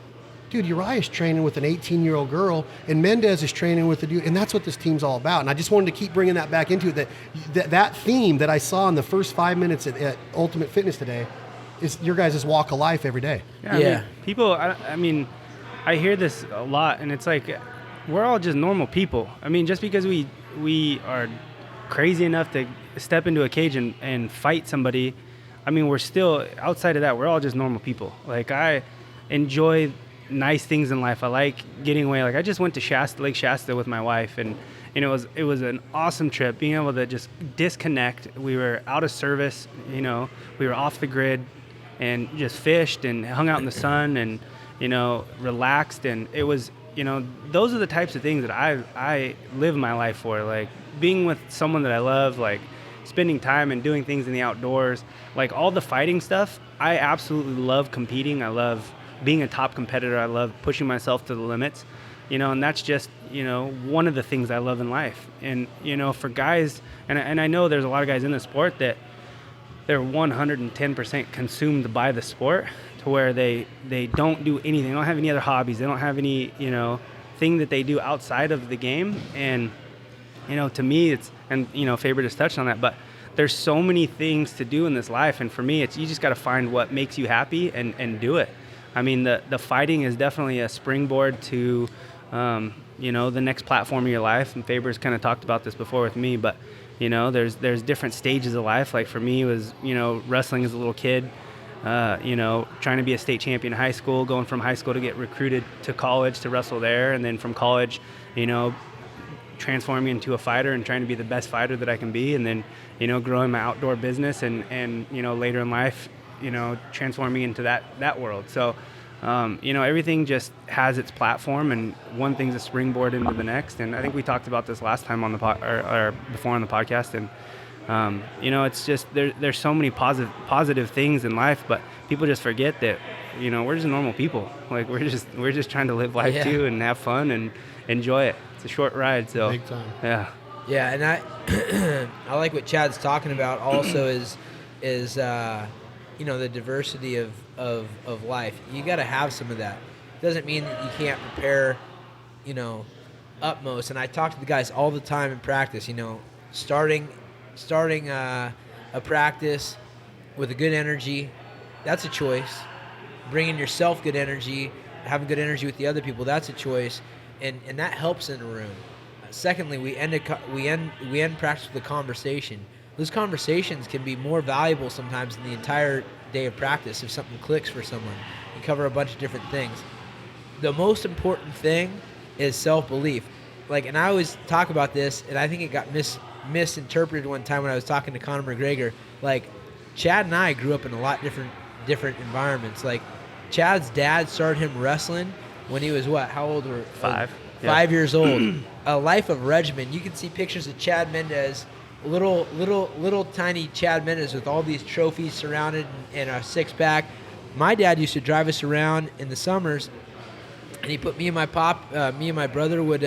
dude, Urijah's training with an 18-year-old girl, and Mendes is training with a dude, and that's what this team's all about. And I just wanted to keep bringing that back into it, that theme that I saw in the first 5 minutes at Ultimate Fitness today is your guys' walk of life every day. Yeah. I mean, people, I hear this a lot, and it's like, we're all just normal people. I mean, just because we are crazy enough to step into a cage and fight somebody, I mean, we're still, outside of that, we're all just normal people. Like, I enjoy nice things in life. I like getting away. Like, I just went to Lake Shasta with my wife, and it was an awesome trip, being able to just disconnect. We were out of service, we were off the grid, and just fished and hung out in the sun and relaxed. And it was, those are the types of things that I live my life for, like being with someone that I love, like spending time and doing things in the outdoors. Like, all the fighting stuff, I absolutely love competing. I love being a top competitor. I love pushing myself to the limits, and that's just, one of the things I love in life. And, for guys, and I know there's a lot of guys in the sport that they're 110% consumed by the sport, to where they don't do anything. They don't have any other hobbies. They don't have any, thing that they do outside of the game. And, to me, it's, and, Faber just touched on that, but there's so many things to do in this life. And for me, it's, you just got to find what makes you happy and do it. I mean, the fighting is definitely a springboard to, the next platform of your life. And Faber's kind of talked about this before with me, but, there's different stages of life. Like, for me, it was, wrestling as a little kid, trying to be a state champion in high school, going from high school to get recruited to college to wrestle there. And then from college, transforming into a fighter and trying to be the best fighter that I can be. And then, growing my outdoor business and later in life, transforming into that world. So, everything just has its platform, and one thing's a springboard into the next. And I think we talked about this last time on the or before on the podcast. And, it's just, there's so many positive things in life, but people just forget that, we're just normal people. Like, we're just trying to live life too, and have fun and enjoy it. It's a short ride. So, big time. Yeah. Yeah. And I like what Chad's talking about also is the diversity of life. You got to have some of that. Doesn't mean that you can't prepare, utmost. And I talk to the guys all the time in practice, starting a practice with a good energy, that's a choice. Bringing yourself good energy, having good energy with the other people, that's a choice. And that helps in a room. Secondly, we end practice with a conversation. those conversations can be more valuable sometimes than the entire day of practice if something clicks for someone. You cover a bunch of different things. The most important thing is self-belief. Like, and I always talk about this, and I think it got misinterpreted one time when I was talking to Conor McGregor. Like, Chad and I grew up in a lot different environments. Like, Chad's dad started him wrestling when he was what? How old were 5? 5 years old. A life of regimen. You can see pictures of Chad Mendes, little tiny Chad Mendes with all these trophies surrounded and a six-pack. My dad used to drive us around in the summers, and he put me and my brother would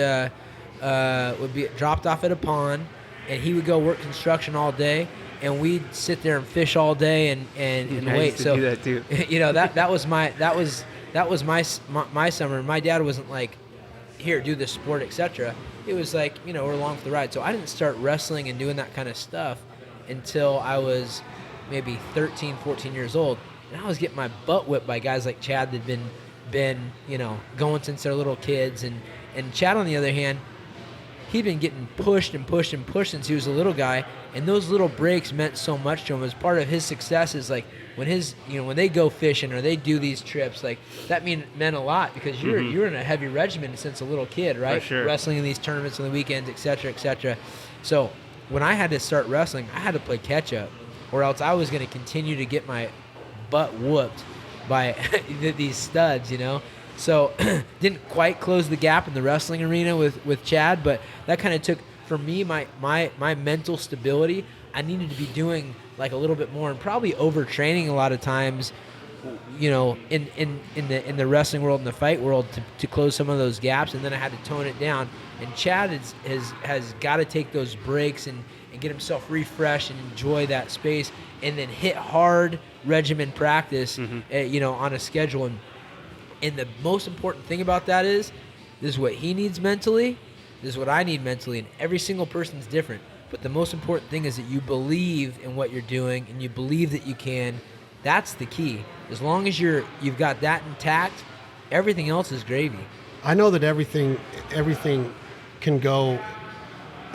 be dropped off at a pond, and he would go work construction all day, and we'd sit there and fish all day and I wait. used to So do that too. you know, that was my summer. My dad wasn't like, here, do this sport, etc. It was like, you know, we're along for the ride. So I didn't start wrestling and doing that kind of stuff until I was maybe 13, 14 years old. And I was getting my butt whipped by guys like Chad that had been, you know, going since they're little kids. And Chad, on the other hand, he'd been getting pushed since he was a little guy. And those little breaks meant so much to him. As part of his success is like when they go fishing or they do these trips, like that meant a lot because you're in a heavy regimen since a little kid, right? For sure. Wrestling in these tournaments on the weekends, et cetera, et cetera. So when I had to start wrestling, I had to play catch up, or else I was going to continue to get my butt whooped by these studs, you know. So didn't quite close the gap in the wrestling arena with Chad, but that kind of took, for me, my mental stability. I needed to be doing like a little bit more and probably overtraining a lot of times, you know, in the wrestling world and the fight world to close some of those gaps, and then I had to tone it down. And Chad has got to take those breaks and get himself refreshed and enjoy that space, and then hit hard regimen practice, you know, on a schedule. And the most important thing about that is, this is what he needs mentally, this is what I need mentally, and every single person's different. But the most important thing is that you believe in what you're doing and you believe that you can. That's the key. As long as you've got that intact, everything else is gravy. I know that everything can go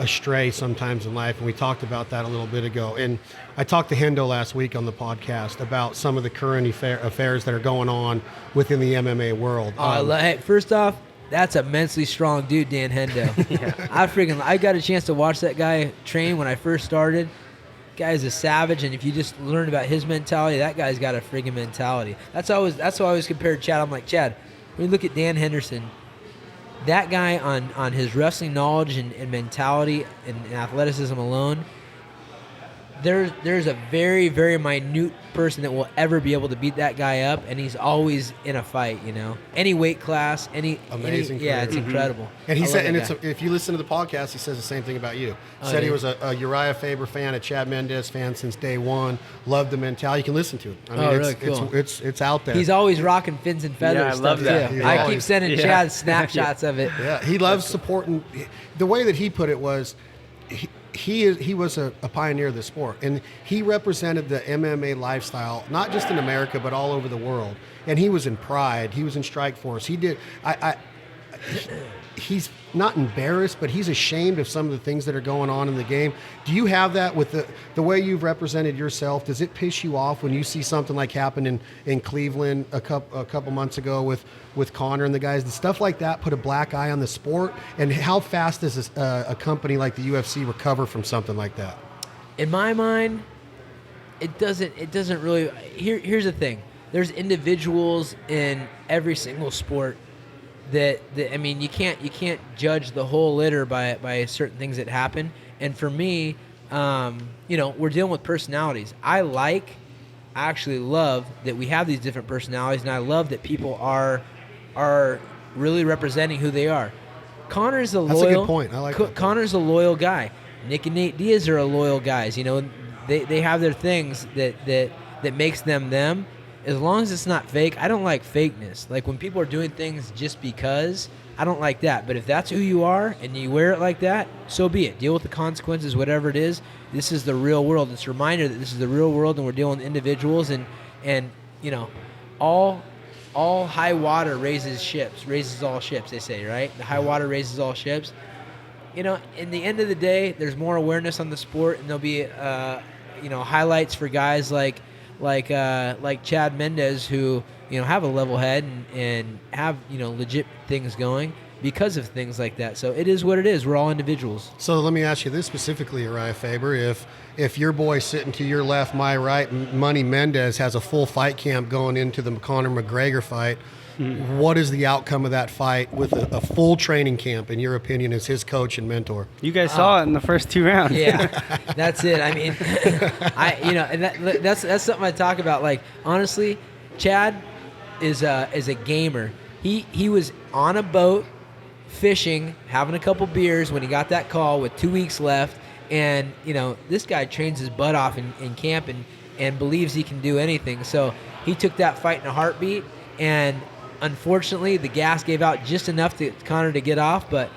astray sometimes in life, and we talked about that a little bit ago. And I talked to Hendo last week on the podcast about some of the current affairs that are going on within the MMA world. Hey, first off, that's a mentally strong dude, Dan Hendo. Yeah. I got a chance to watch that guy train when I first started. Guy's a savage, and if you just learn about his mentality, that guy's got a friggin' mentality. That's how I always compared Chad. I'm like, Chad, when you look at Dan Henderson, that guy on his wrestling knowledge and mentality and athleticism alone, there's a very, very minute person that will ever be able to beat that guy up, and he's always in a fight, you know. Any weight class, amazing. Yeah, it's incredible. And he said, and if you listen to the podcast, he says the same thing about you. Said he was a Urijah Faber fan, a Chad Mendes fan since day one. Loved the mentality. You can listen to it. I mean, really cool. It's out there. He's always rocking fins and feathers. Yeah, I love stuff that. too. I keep sending Chad snapshots of it. Yeah, he loves supporting. The way that he put it was, he was a pioneer of the sport, and he represented the MMA lifestyle, not just in America, but all over the world. And he was in Pride. He was in Strikeforce. He did. He's not embarrassed, but he's ashamed of some of the things that are going on in the game. Do you have that with the way you've represented yourself? Does it piss you off when you see something like happened in Cleveland a couple months ago with Conor and the guys? Does stuff like that put a black eye on the sport? And how fast does a company like the UFC recover from something like that? In my mind, it doesn't really. Here's the thing. There's individuals in every single sport that I mean, you can't judge the whole litter by certain things that happen. And for me, you know, we're dealing with personalities. I actually love that we have these different personalities, and I love that people are really representing who they are. Conor's a loyal. That's a good point. I like that. Conor's a loyal guy. Nick and Nate Diaz are a loyal guys. You know, they have their things that makes them them. As long as it's not fake, I don't like fakeness. Like when people are doing things just because, I don't like that. But if that's who you are and you wear it like that, so be it. Deal with the consequences, whatever it is. This is the real world. It's a reminder that this is the real world, and we're dealing with individuals. And you know, all high water raises all ships. They say, right? The high water raises all ships. in the end of the day, there's more awareness on the sport, and there'll be highlights for guys like Chad Mendes who have a level head and have legit things going because of things like that. So it is what it is. We're all individuals. So let me ask you this specifically, Urijah Faber. If your boy sitting to your left, my right, Money Mendes, has a full fight camp going into the Conor McGregor fight, what is the outcome of that fight with a full training camp, in your opinion, as his coach and mentor? You guys saw it in the first 2 rounds. Yeah, that's it. I mean, and that's something I talk about. Like, honestly, Chad is a gamer. He was on a boat fishing, having a couple beers when he got that call with 2 weeks left, and this guy trains his butt off in camp and believes he can do anything. So he took that fight in a heartbeat, and unfortunately the gas gave out just enough to Conor to get off, but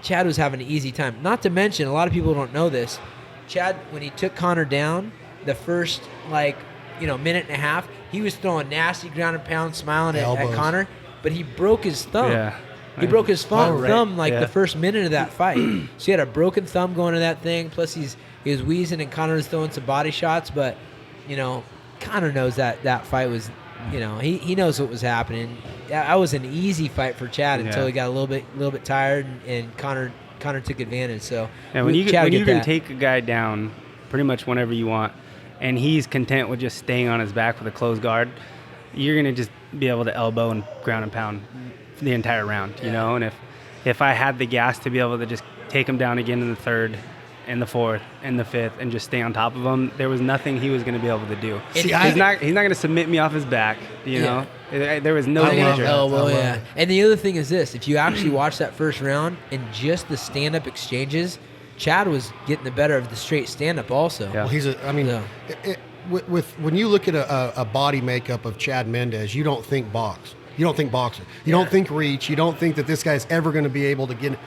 Chad was having an easy time. Not to mention, a lot of people don't know this, Chad, when he took Conor down, the first minute and a half, he was throwing nasty ground and pound, smiling at Conor, but he broke his thumb. Yeah. He broke his thumb Yeah. the first minute of that fight. So he had a broken thumb going to that thing. Plus he was wheezing, and Conor was throwing some body shots. But Conor knows that fight was, he knows what was happening. That was an easy fight for Chad until he got a little bit tired, and Conor took advantage. So when you can take a guy down pretty much whenever you want, and he's content with just staying on his back with a closed guard, you're gonna just be able to elbow and ground and pound the entire round, and if I had the gas to be able to just take him down again in the third and the fourth and the fifth and just stay on top of him, there was nothing he was going to be able to do. He's not going to submit me off his back, know. There was no danger. And the other thing is this: if you actually watch that first round and just the stand-up exchanges, Chad was getting the better of the straight stand-up also. Yeah. Well, when you look at a body makeup of Chad Mendes, you don't think box. You don't think boxer. You don't think reach. You don't think that this guy's ever going to be able to get.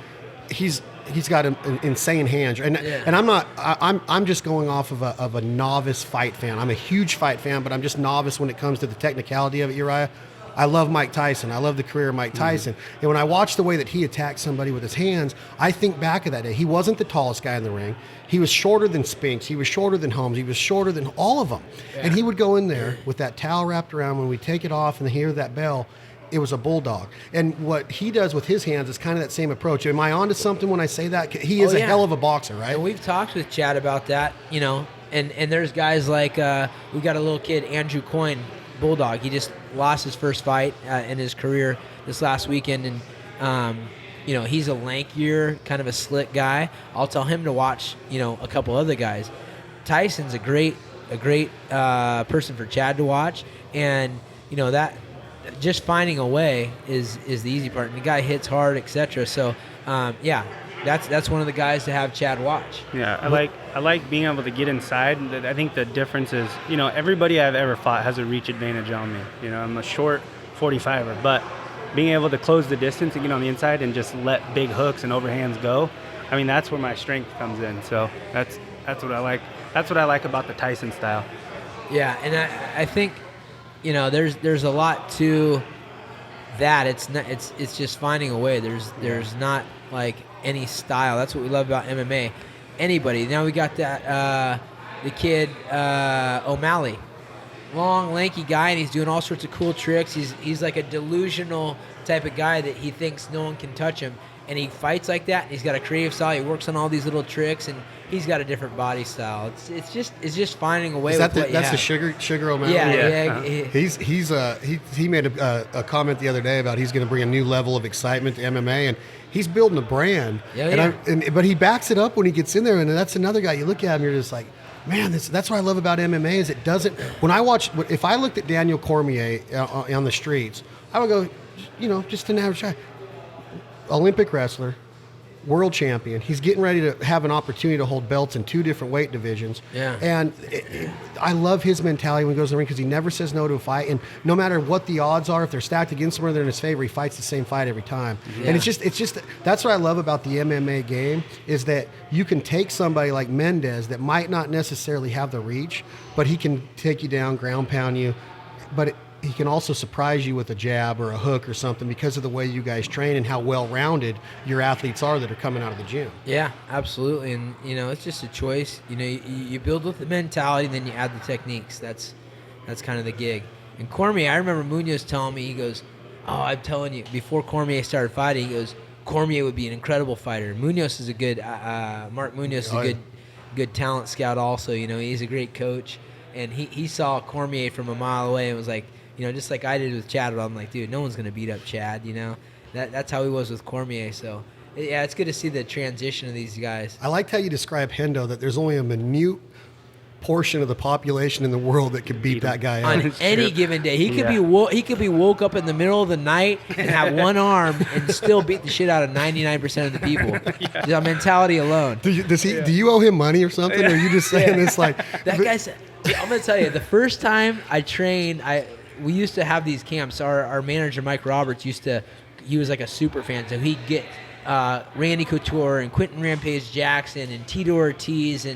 He's got an insane hands, and I'm not. I'm just going off of a novice fight fan. I'm a huge fight fan, but I'm just novice when it comes to the technicality of it, Urijah. I love Mike Tyson. I love the career of Mike Tyson. And when I watch the way that he attacked somebody with his hands, I think back of that day. He wasn't the tallest guy in the ring. He was shorter than Spinks. He was shorter than Holmes. He was shorter than all of them. Yeah. And he would go in there with that towel wrapped around. When we take it off and hear that bell, it was a bulldog. And what he does with his hands is kind of that same approach. Am I onto something when I say that? He is a hell of a boxer, right? And we've talked with Chad about that, and there's guys like, we got a little kid, Andrew Coyne, bulldog. He just lost his first fight in his career this last weekend, and he's a lankier, kind of a slick guy. I'll tell him to watch a couple other guys. Tyson's a great person for Chad to watch, and that just finding a way is the easy part, and the guy hits hard, etc. So that's one of the guys to have Chad watch. Yeah, I like being able to get inside. I think the difference is, everybody I've ever fought has a reach advantage on me. I'm a short 45er, but being able to close the distance and get on the inside and just let big hooks and overhands go, I mean, that's where my strength comes in. So that's what I like. That's what I like about the Tyson style. Yeah, and I think, there's a lot to that. It's just finding a way. There's not like any style. That's what we love about MMA. Anybody. Now we got that the kid O'Malley, long, lanky guy, and he's doing all sorts of cool tricks. He's like a delusional type of guy that he thinks no one can touch him, and he fights like that. And he's got a creative style. He works on all these little tricks, and he's got a different body style. It's just finding a way. Is that that's the Sugar O'Malley? Yeah. He made a comment the other day about he's going to bring a new level of excitement to MMA, and he's building a brand. But he backs it up when he gets in there, and that's another guy. You look at him, you're just like, man, that's what I love about MMA is it doesn't. When I watch, if I looked at Daniel Cormier on the streets, I would go, just an average guy, Olympic wrestler, world champion. He's getting ready to have an opportunity to hold belts in 2 different weight divisions. Yeah. And I love his mentality when he goes in the ring because he never says no to a fight. And no matter what the odds are, if they're stacked against him or they're in his favor, he fights the same fight every time. Yeah. And it's just that's what I love about the MMA game is that you can take somebody like Mendes that might not necessarily have the reach, but he can take you down, ground pound you. But he can also surprise you with a jab or a hook or something because of the way you guys train and how well-rounded your athletes are that are coming out of the gym. Yeah, absolutely. And, it's just a choice. You build with the mentality, then you add the techniques. That's kind of the gig. And Cormier, I remember Munoz telling me, he goes, "Oh, I'm telling you," before Cormier started fighting, he goes, "Cormier would be an incredible fighter." Munoz is a good, Mark Munoz is a good talent scout also. He's a great coach. And he saw Cormier from a mile away and was like, just like I did with Chad, I'm like, dude, no one's going to beat up Chad, That's how he was with Cormier. So, yeah, it's good to see the transition of these guys. I liked how you describe Hendo, that there's only a minute portion of the population in the world that could beat that guy on out. any given day. He could be woke up in the middle of the night and have one arm and still beat the shit out of 99% of the people. The mentality alone. Do you owe him money or something? Or are you just saying it's like... That guy said, I'm going to tell you, the first time I trained, we used to have these camps. Our manager, Mike Roberts, he was like a super fan, so he'd get Randy Couture and Quentin Rampage Jackson and Tito Ortiz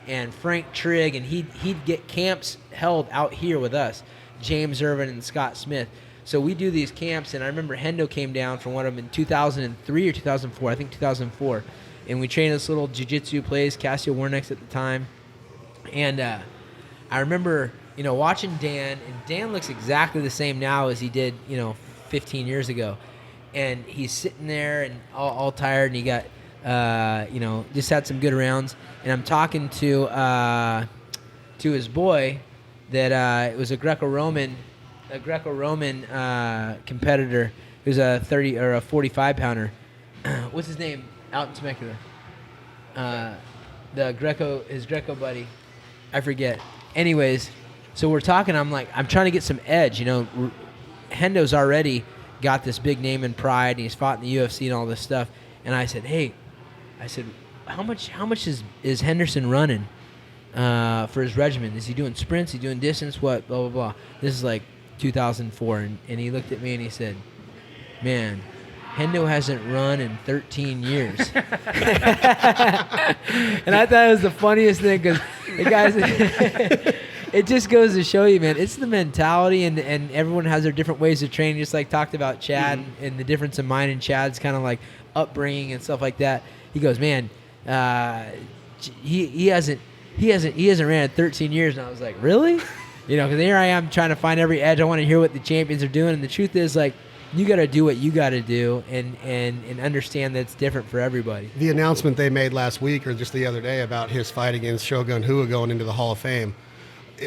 and Frank Trigg, and he'd get camps held out here with us, James Irvin and Scott Smith. So we do these camps, and I remember Hendo came down from one of them in 2003 or 2004, I think 2004, and we trained this little jiu-jitsu place, Casio Warnex at the time, and I remember, watching Dan, and Dan looks exactly the same now as he did, 15 years ago, and he's sitting there and all tired, and he got just had some good rounds. And I'm talking to his boy that it was a Greco-Roman competitor who's a 30 or a 45 pounder. What's his name? Out in Temecula. His Greco buddy. I forget. Anyways, so we're talking. I'm trying to get some edge. Hendo's already got this big name and pride, and he's fought in the UFC and all this stuff. And I said, hey. How much is Henderson running for his regimen? Is he doing sprints? Is he doing distance? What? Blah, blah, blah. This is like 2004. And he looked at me and he said, man, Hendo hasn't run in 13 years. And I thought it was the funniest thing because the guys, it just goes to show you, man, it's the mentality and everyone has their different ways of training, just like talked about Chad and the difference in mine and Chad's kind of like upbringing and stuff like that. He goes, man, he hasn't ran in 13 years. And I was like, really? Because here I am trying to find every edge. I want to hear what the champions are doing. And the truth is, like, you got to do what you got to do and understand that it's different for everybody. The announcement they made last week or just the other day about his fight against Shogun Rua going into the Hall of Fame,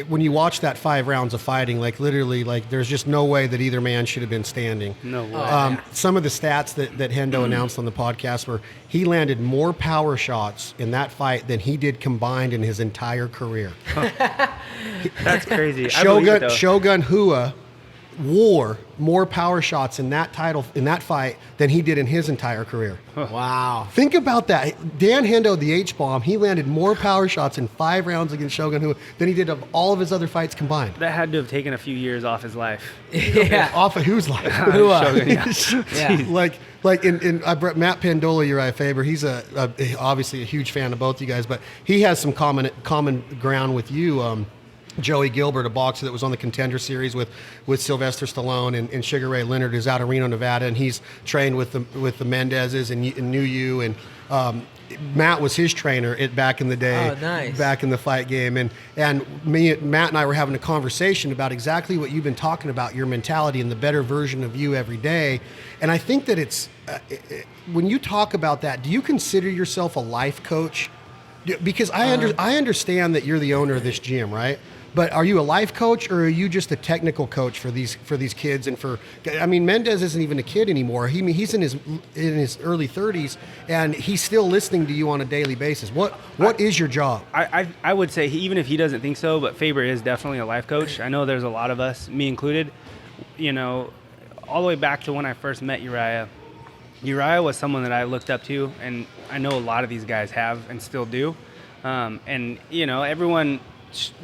when you watch that 5 rounds of fighting, like literally, like there's just no way that either man should have been standing. No way. Some of the stats that Hendo announced on the podcast were he landed more power shots in that fight than he did combined in his entire career. That's crazy. Shogun Rua wore more power shots in that fight than he did in his entire career. Wow. Think about that. Dan Hendo, the H-bomb, he landed more power shots in 5 rounds against Shogun Rua than he did of all of his other fights combined. That had to have taken a few years off his life. Yeah. Off of whose life? Shogun, yeah. Like in Matt Pandola, Urijah Faber, he's obviously a huge fan of both you guys, but he has some common ground with you. Joey Gilbert, a boxer that was on the Contender Series with Sylvester Stallone and Sugar Ray Leonard, is out of Reno, Nevada, and he's trained with the Mendeses and knew you. And Matt was his trainer back in the day, back in the fight game. And Matt and I were having a conversation about exactly what you've been talking about, your mentality and the better version of you every day. And I think that it's when you talk about that, do you consider yourself a life coach? Because I understand that you're the owner of this gym, right? But are you a life coach or are you just a technical coach for these kids? And Mendes isn't even a kid anymore. He's in his early 30s and he's still listening to you on a daily basis. What is your job? I would say even if he doesn't think so, but Faber is definitely a life coach. I know there's a lot of us, me included, all the way back to when I first met Urijah. Urijah was someone that I looked up to, and I know a lot of these guys have and still do. Everyone,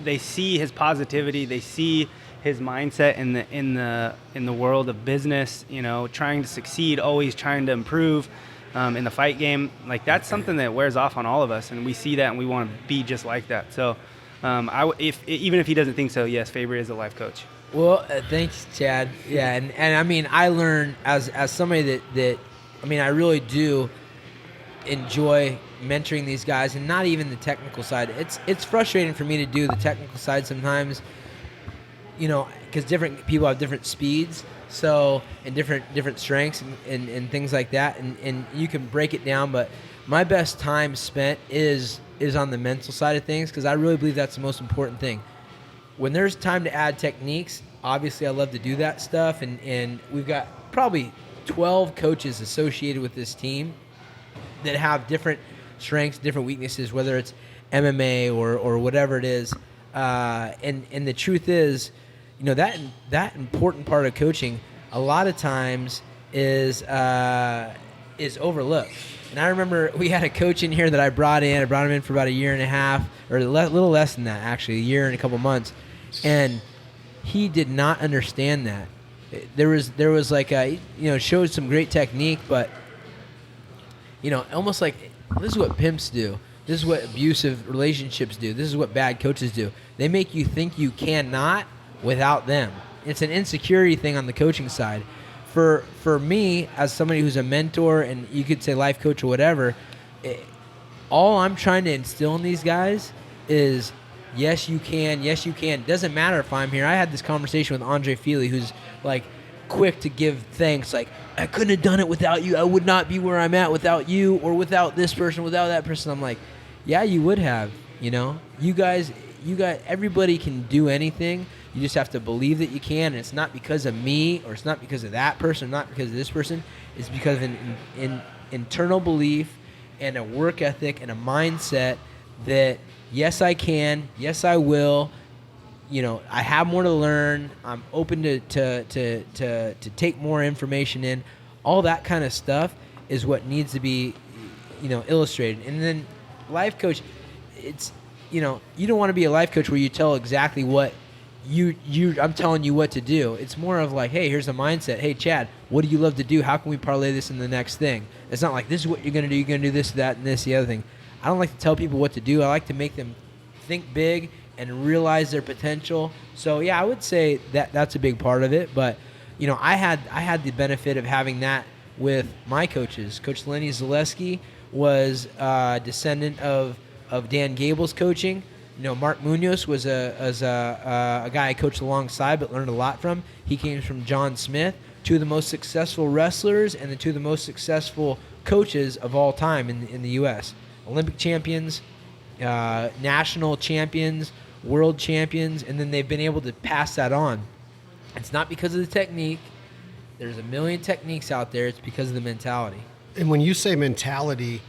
they see his positivity, they see his mindset in the world of business. Trying to succeed, always trying to improve in the fight game. Like that's something that wears off on all of us, and we see that, and we want to be just like that. So, Even if he doesn't think so, yes, Faber is a life coach. Well, thanks, Chad. Yeah, and I mean, I learn as somebody that I mean, I really do enjoy mentoring these guys, and not even the technical side. It's frustrating for me to do the technical side sometimes, because different people have different speeds, so, and different strengths and things like that, and you can break it down. But my best time spent is on the mental side of things, because I really believe that's the most important thing. When there's time to add techniques, obviously I love to do that stuff, and we've got probably 12 coaches associated with this team that have different strengths, different weaknesses, whether it's MMA or whatever it is. And the truth is, that important part of coaching a lot of times is overlooked. And I remember we had a coach in here that I brought him in for about a year and a half, or a little less than that, actually, a year and a couple months. And he did not understand that. There was like showed some great technique, but almost like this is what pimps do. This is what abusive relationships do. This is what bad coaches do. They make you think you cannot without them. It's an insecurity thing on the coaching side. For me, as somebody who's a mentor, and you could say life coach or whatever, all I'm trying to instill in these guys is, yes, you can. Yes, you can. Doesn't matter if I'm here. I had this conversation with Andre Feely, who's like quick to give thanks. Like, I couldn't have done it without you. I would not be where I'm at without you, or without this person, without that person. I'm like, yeah, you would have. You guys, everybody can do anything. You just have to believe that you can, and it's not because of me, or it's not because of that person, not because of this person. It's because of an internal belief and a work ethic and a mindset that, yes, I can, yes, I will. I have more to learn. I'm open to take more information in. All that kind of stuff is what needs to be, illustrated. And then life coach, it's, you don't want to be a life coach where you tell exactly what I'm telling you what to do. It's more of like, hey, here's a mindset. Hey, Chad, what do you love to do? How can we parlay this in the next thing? It's not like, this is what you're going to do. You're going to do this, that, and this, the other thing. I don't like to tell people what to do. I like to make them think big and realize their potential. So, yeah, I would say that's a big part of it. But, I had the benefit of having that with my coaches. Coach Lenny Zaleski was a descendant of Dan Gable's coaching. Mark Munoz was a guy I coached alongside but learned a lot from. He came from John Smith, two of the most successful wrestlers and the two of the most successful coaches of all time in the U.S. Olympic champions, national champions, world champions, and then they've been able to pass that on. It's not because of the technique. There's a million techniques out there. It's because of the mentality. And when you say mentality,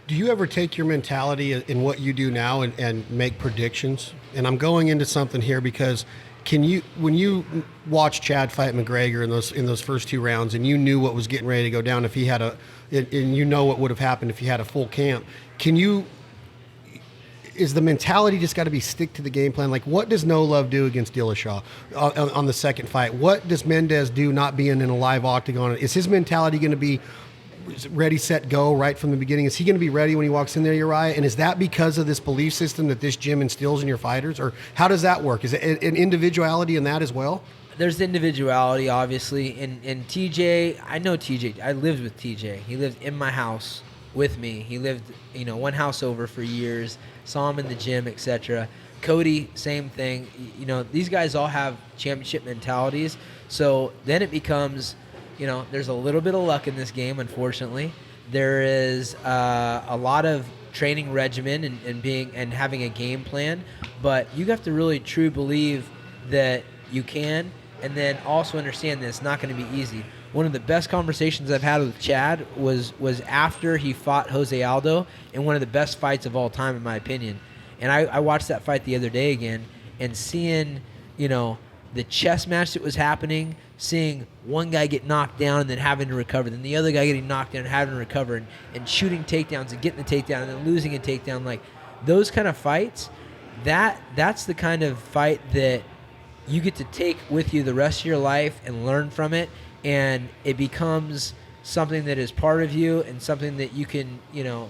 do you ever take your mentality in what you do now and make predictions? And I'm going into something here because when you watch Chad fight McGregor in those first two rounds, and you knew what was getting ready to go down if he had and what would have happened if he had a full camp, is the mentality just got to be stick to the game plan? Like, what does No Love do against Dillashaw on the second fight? What does Mendes do not being in a live octagon? Is his mentality going to be ready, set, go right from the beginning? Is he going to be ready when he walks in there, Urijah? And is that because of this belief system that this gym instills in your fighters? Or how does that work? Is it an individuality in that as well? There's individuality, obviously. And TJ, I know TJ. I lived with TJ. He lived in my house with me. He lived, one house over for years. Saw him in the gym, etc. Cody, same thing. These guys all have championship mentalities. So then it becomes, there's a little bit of luck in this game, unfortunately. There is a lot of training regimen and having a game plan, but you have to really truly believe that you can, and then also understand that it's not going to be easy. One of the best conversations I've had with Chad was after he fought Jose Aldo in one of the best fights of all time, in my opinion. And I watched that fight the other day again, and seeing, the chess match that was happening, seeing one guy get knocked down and then having to recover, then the other guy getting knocked down and having to recover, and shooting takedowns and getting the takedown and then losing a takedown, like those kind of fights, that's the kind of fight that you get to take with you the rest of your life and learn from it, and it becomes something that is part of you and something that you can,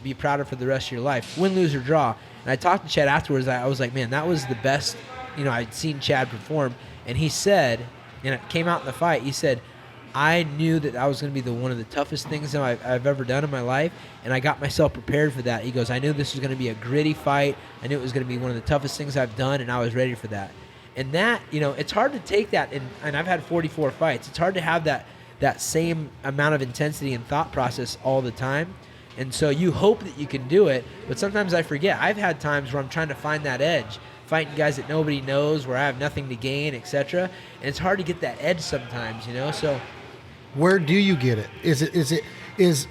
be proud of for the rest of your life, win, lose, or draw. And I talked to Chad afterwards. I was like, man, that was the best, I'd seen Chad perform. And he said, and it came out in the fight, he said, I knew that was going to be one of the toughest things that I've ever done in my life, and I got myself prepared for that. He goes, I knew this was going to be a gritty fight. I knew it was going to be one of the toughest things I've done, and I was ready for that. And that, it's hard to take that, and I've had 44 fights. It's hard to have that same amount of intensity and thought process all the time. And so you hope that you can do it, but sometimes I forget. I've had times where I'm trying to find that edge, fighting guys that nobody knows, where I have nothing to gain, etc. And it's hard to get that edge sometimes, so... Where do you get it? Is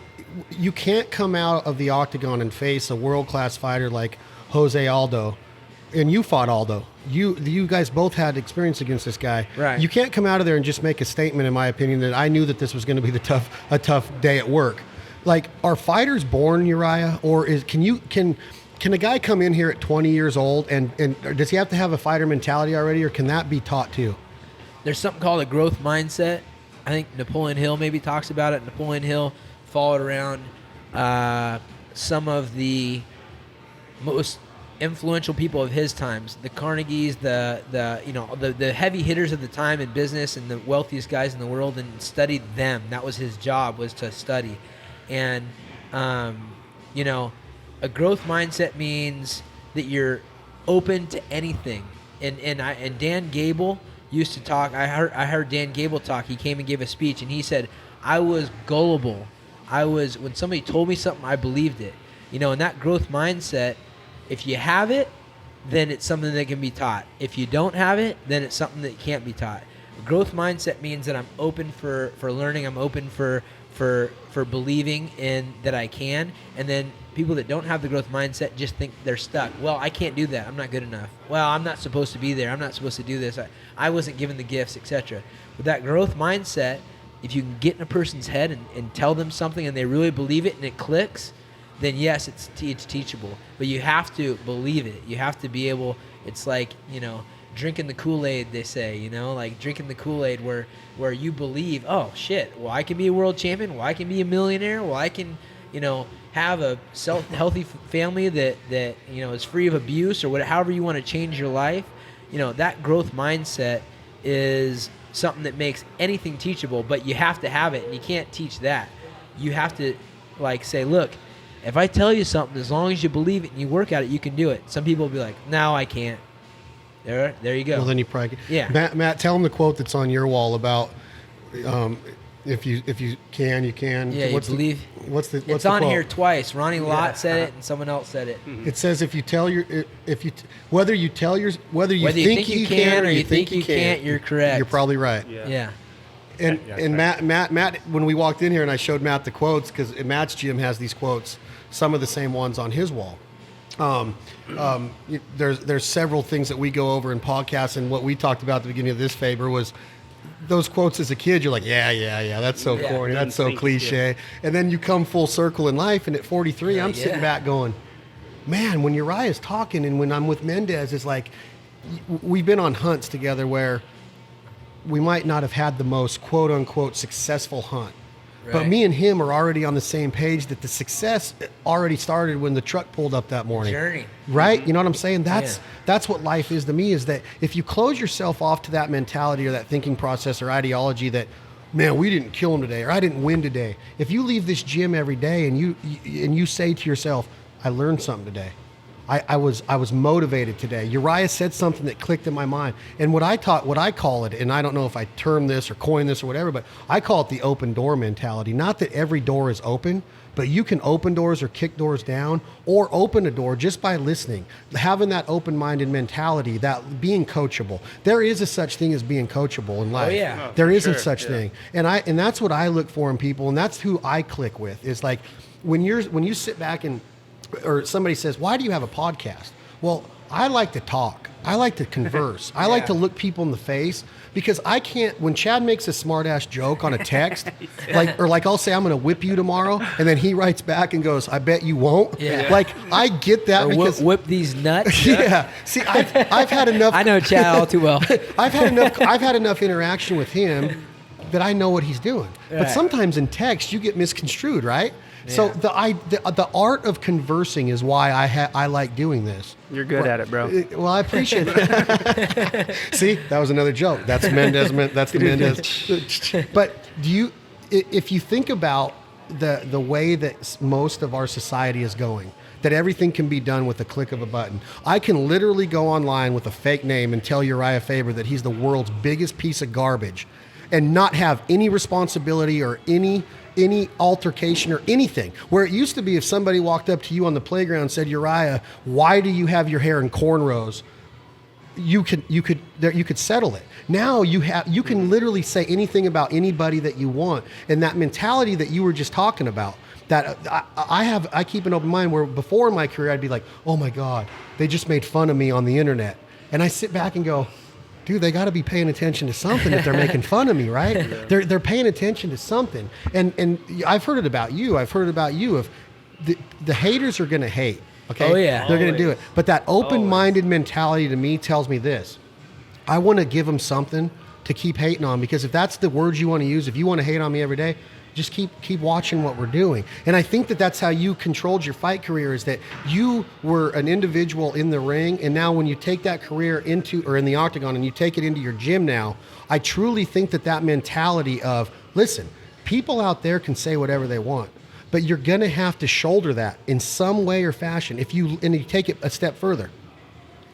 you can't come out of the octagon and face a world-class fighter like Jose Aldo, and you fought Aldo. You guys both had experience against this guy. Right. You can't come out of there and just make a statement, in my opinion, that I knew that this was going to be a tough day at work. Like, are fighters born, Urijah, or can a guy come in here at 20 years old and does he have to have a fighter mentality already, or can that be taught too? There's something called a growth mindset. I think Napoleon Hill maybe talks about it. Napoleon Hill followed around some of the most influential people of his times, the Carnegies, the heavy hitters of the time in business and the wealthiest guys in the world, and studied them. That was his job, was to study. And a growth mindset means that you're open to anything. And Dan Gable used to talk. I heard Dan Gable talk. He came and gave a speech, and he said, I was gullible. When somebody told me something, I believed it. And that growth mindset, if you have it, then it's something that can be taught. If you don't have it, then it's something that can't be taught. Growth mindset means that I'm open for learning. I'm open for believing in that I can. And then people that don't have the growth mindset just think they're stuck. Well, I can't do that. I'm not good enough. Well, I'm not supposed to be there. I'm not supposed to do this. I wasn't given the gifts, etc. With that growth mindset, if you can get in a person's head and tell them something and they really believe it and it clicks, then yes, it's teachable. But you have to believe it. You have to be able, it's like, drinking the Kool-Aid, they say, like drinking the Kool-Aid where you believe, oh shit, well, I can be a world champion, well, I can be a millionaire, well, I can, have a healthy family that is free of abuse, or however you want to change your life. That growth mindset is something that makes anything teachable, but you have to have it, and you can't teach that. You have to say, look, if I tell you something, as long as you believe it and you work at it, you can do it. Some people will be like, no, I can't. There you go. Well, then you probably can. Yeah. Matt, tell them the quote that's on your wall about if you can, you can. Yeah, what's you believe. What's it's the on quote? here twice. Ronnie Lott said it, and someone else said it. Mm-hmm. It says whether you think you can or you think you can't, you're correct. You're probably right. Yeah. And Matt, when we walked in here and I showed Matt the quotes, because Matt's gym has these quotes, some of the same ones on his wall. There's several things that we go over in podcasts, and what we talked about at the beginning of this, Faber, was those quotes as a kid. You're like, yeah, that's so corny, that's so cliche. And then you come full circle in life, and at 43, I'm sitting back going, man, when Urijah's talking and when I'm with Mendes, it's like we've been on hunts together where we might not have had the most quote-unquote successful hunt. Right. But me and him are already on the same page that the success already started when the truck pulled up that morning. Journey. Right? Mm-hmm. You know what I'm saying? That's what life is to me, is that if you close yourself off to that mentality or that thinking process or ideology that, man, we didn't kill him today or I didn't win today. If you leave this gym every day and you say to yourself, I learned something today. I was motivated today. Urijah said something that clicked in my mind. And what I call it, and I don't know if I term this or coin this or whatever, but I call it the open door mentality. Not that every door is open, but you can open doors or kick doors down or open a door just by listening. Having that open-minded mentality, that being coachable. There is a such thing as being coachable in life. Oh, yeah. There isn't such thing. And that's what I look for in people, and that's who I click with. Is like when you sit back and or somebody says, why do you have a podcast? Well, I like to talk. I like to converse. I like to look people in the face, because I can't, when Chad makes a smart ass joke on a text, like I'll say, I'm going to whip you tomorrow. And then he writes back and goes, I bet you won't. Yeah. Like, I get that, or because whip these nuts. Yeah. See, I've had enough. I know Chad all too well. I've had enough interaction with him that I know what he's doing. But sometimes in text you get misconstrued, right? Yeah. So the art of conversing is why I like doing this. You're good at it, bro. Well, I appreciate it. See, that was another joke. That's Mendes. That's the Mendes. But if you think about the way that most of our society is going, that everything can be done with a click of a button. I can literally go online with a fake name and tell Urijah Faber that he's the world's biggest piece of garbage and not have any responsibility or any altercation or anything. Where it used to be if somebody walked up to you on the playground and said, Urijah, why do you have your hair in cornrows? You could settle it. Now you can literally say anything about anybody that you want. And that mentality that you were just talking about, that I keep an open mind, where before in my career I'd be like, oh my God, they just made fun of me on the internet. And I sit back and go, dude, they got to be paying attention to something if they're making fun of me, right? Yeah. They're paying attention to something. And I've heard it about you. If the haters are going to hate. Okay. Oh yeah. They're going to do it. But that open-minded mentality to me tells me this. I want to give them something to keep hating on, because if that's the words you want to use, if you want to hate on me every day, just keep watching what we're doing. And I think that that's how you controlled your fight career, is that you were an individual in the ring, and now when you take that career in the octagon and you take it into your gym now, I truly think that mentality of, listen, people out there can say whatever they want, but you're going to have to shoulder that in some way or fashion. And you take it a step further.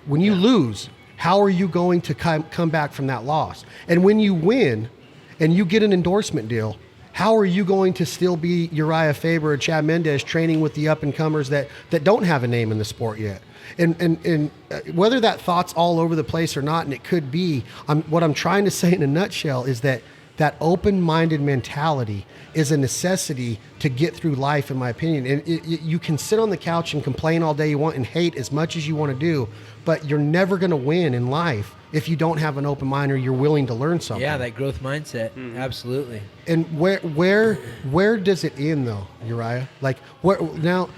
When you lose, how are you going to come back from that loss? And when you win and you get an endorsement deal, how are you going to still be Urijah Faber or Chad Mendes training with the up-and-comers that don't have a name in the sport yet? And whether that thought's all over the place or not, and it could be, what I'm trying to say in a nutshell is that open-minded mentality is a necessity to get through life, in my opinion. And you can sit on the couch and complain all day you want and hate as much as you want to do, but you're never going to win in life if you don't have an open mind or you're willing to learn something. Yeah, that growth mindset. Mm-hmm. Absolutely. And where does it end though, Urijah? Like, where now?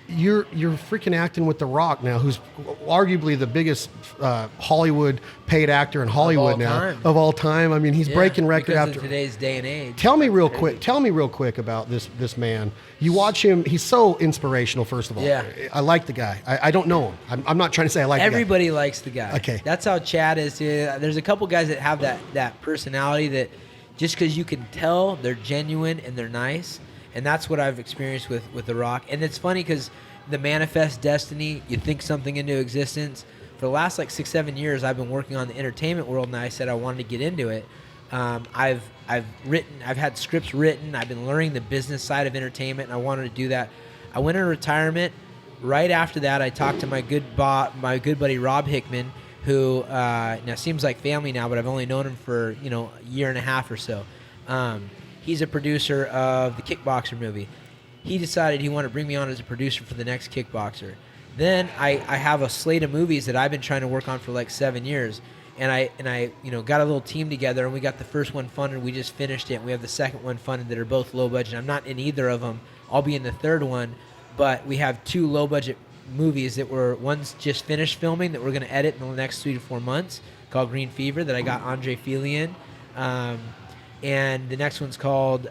You're freaking acting with The Rock now, who's arguably the biggest Hollywood paid actor in Hollywood of all time. I mean, he's breaking record after today's day and age. Tell me real quick about this man. You watch him; he's so inspirational. First of all, I like the guy. I don't know him. I'm not trying to say I like. Everybody likes the guy. Okay, that's how Chad is. There's a couple guys that have that personality that just because you can tell they're genuine and they're nice. And that's what I've experienced with The Rock. And it's funny because the manifest destiny, you think something into existence. For the last 6-7 years, I've been working on the entertainment world, and I said I wanted to get into it. I've had scripts written. I've been learning the business side of entertainment, and I wanted to do that. I went into retirement. Right after that, I talked to my good buddy Rob Hickman, who now seems like family now, but I've only known him for a year and a half or so. He's a producer of the Kickboxer movie. He decided he wanted to bring me on as a producer for the next Kickboxer. Then I have a slate of movies that I've been trying to work on for 7 years. And I got a little team together, and we got the first one funded. We just finished it. And we have the second one funded that are both low budget. I'm not in either of them. I'll be in the third one. But we have 2 low budget movies that one's just finished filming that we're going to edit in the next 3 to 4 months, called Green Fever, that I got Andre Feely in. And the next one's called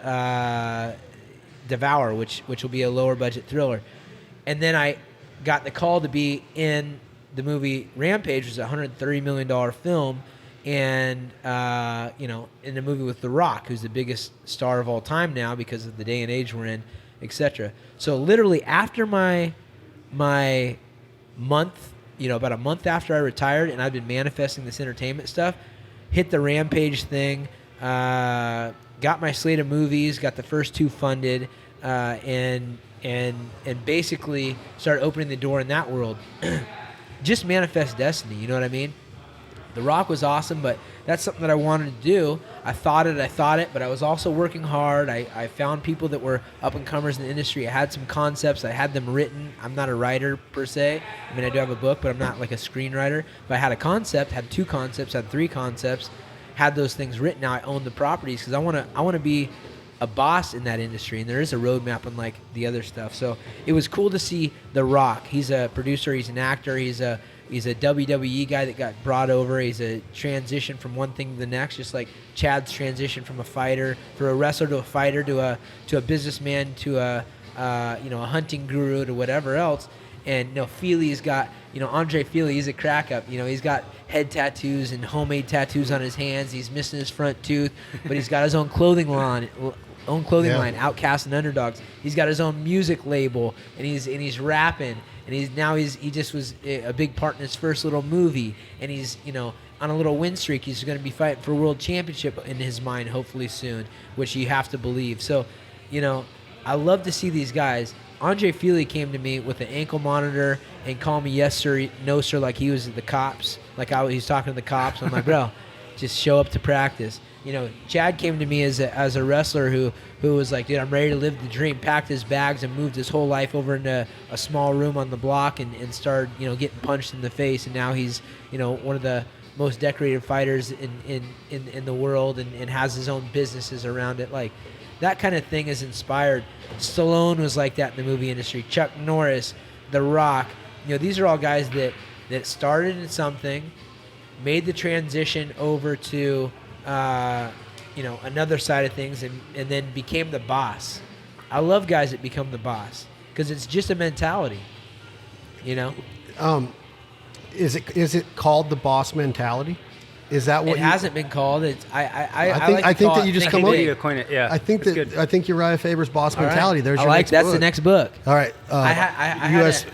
Devour, which will be a lower budget thriller. And then I got the call to be in the movie Rampage, which is a $130 million film, and in the movie with The Rock, who's the biggest star of all time now because of the day and age we're in, etc. So literally after my month, about a month after I retired, and I've been manifesting this entertainment stuff, hit the Rampage thing. Got my slate of movies, got the first 2 funded, and basically started opening the door in that world. Just manifest destiny, you know what I mean? The Rock was awesome, but that's something that I wanted to do. I thought it, but I was also working hard. I found people that were up-and-comers in the industry. I had some concepts. I had them written. I'm not a writer, per se. I mean, I do have a book, but I'm not like a screenwriter. But I had a concept, had 2 concepts, had 3 concepts, had those things written. Now I own the properties because I want to be a boss in that industry, and there is a roadmap unlike the other stuff. So it was cool to see The Rock. He's a producer, he's an actor, he's a He's a WWE guy that got brought over. He's a transition from one thing to the next, just like Chad's transition from a fighter, for a wrestler to a fighter, to a businessman, to a hunting guru, to whatever else. And Feely's got, Andre Feely, he's a crack up. He's got head tattoos and homemade tattoos on his hands. He's missing his front tooth, but he's got his own clothing line, Outcasts and Underdogs. He's got his own music label, and he's rapping, and he just was a big part in his first little movie, and he's on a little win streak. He's going to be fighting for a world championship in his mind, hopefully soon, which you have to believe. So, I love to see these guys. Andre Feely came to me with an ankle monitor and called me yes sir, no sir, like he was the cops, like he was talking to the cops. I'm like, bro, just show up to practice. Chad came to me as a wrestler who was like, dude, I'm ready to live the dream. Packed his bags and moved his whole life over into a small room on the block and started getting punched in the face. And now he's one of the most decorated fighters in the world and has his own businesses around it. Like, that kind of thing is inspired. Stallone was like that in the movie industry. Chuck Norris, The Rock. These are all guys that started in something, made the transition over to another side of things, and then became the boss. I love guys that become the boss because it's just a mentality. Is it called the boss mentality? Is that what it hasn't been called? It's I think that you just come up. Yeah, I think Urijah Faber's boss mentality. There's your next that's book. the next book. All right,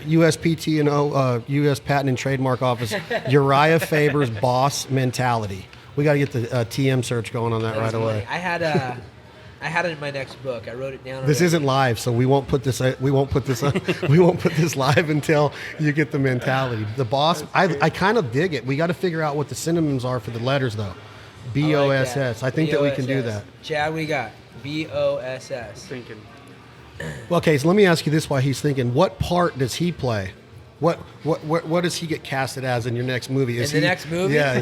USPT and U.S. Patent and Trademark Office. Urijah Faber's boss mentality. We got to get the TM search going on that right away. I had it in my next book. I wrote it down. This isn't live, so we won't put this. We won't put this live until you get the mentality. The boss. I kind of dig it. We got to figure out what the synonyms are for the letters, though. BOSS. I think that we can do that. Chad, we got BOSS. Thinking. Well, okay, so let me ask you this: while he's thinking, what part does he play? What does he get casted as in your next movie? The next movie? Yeah,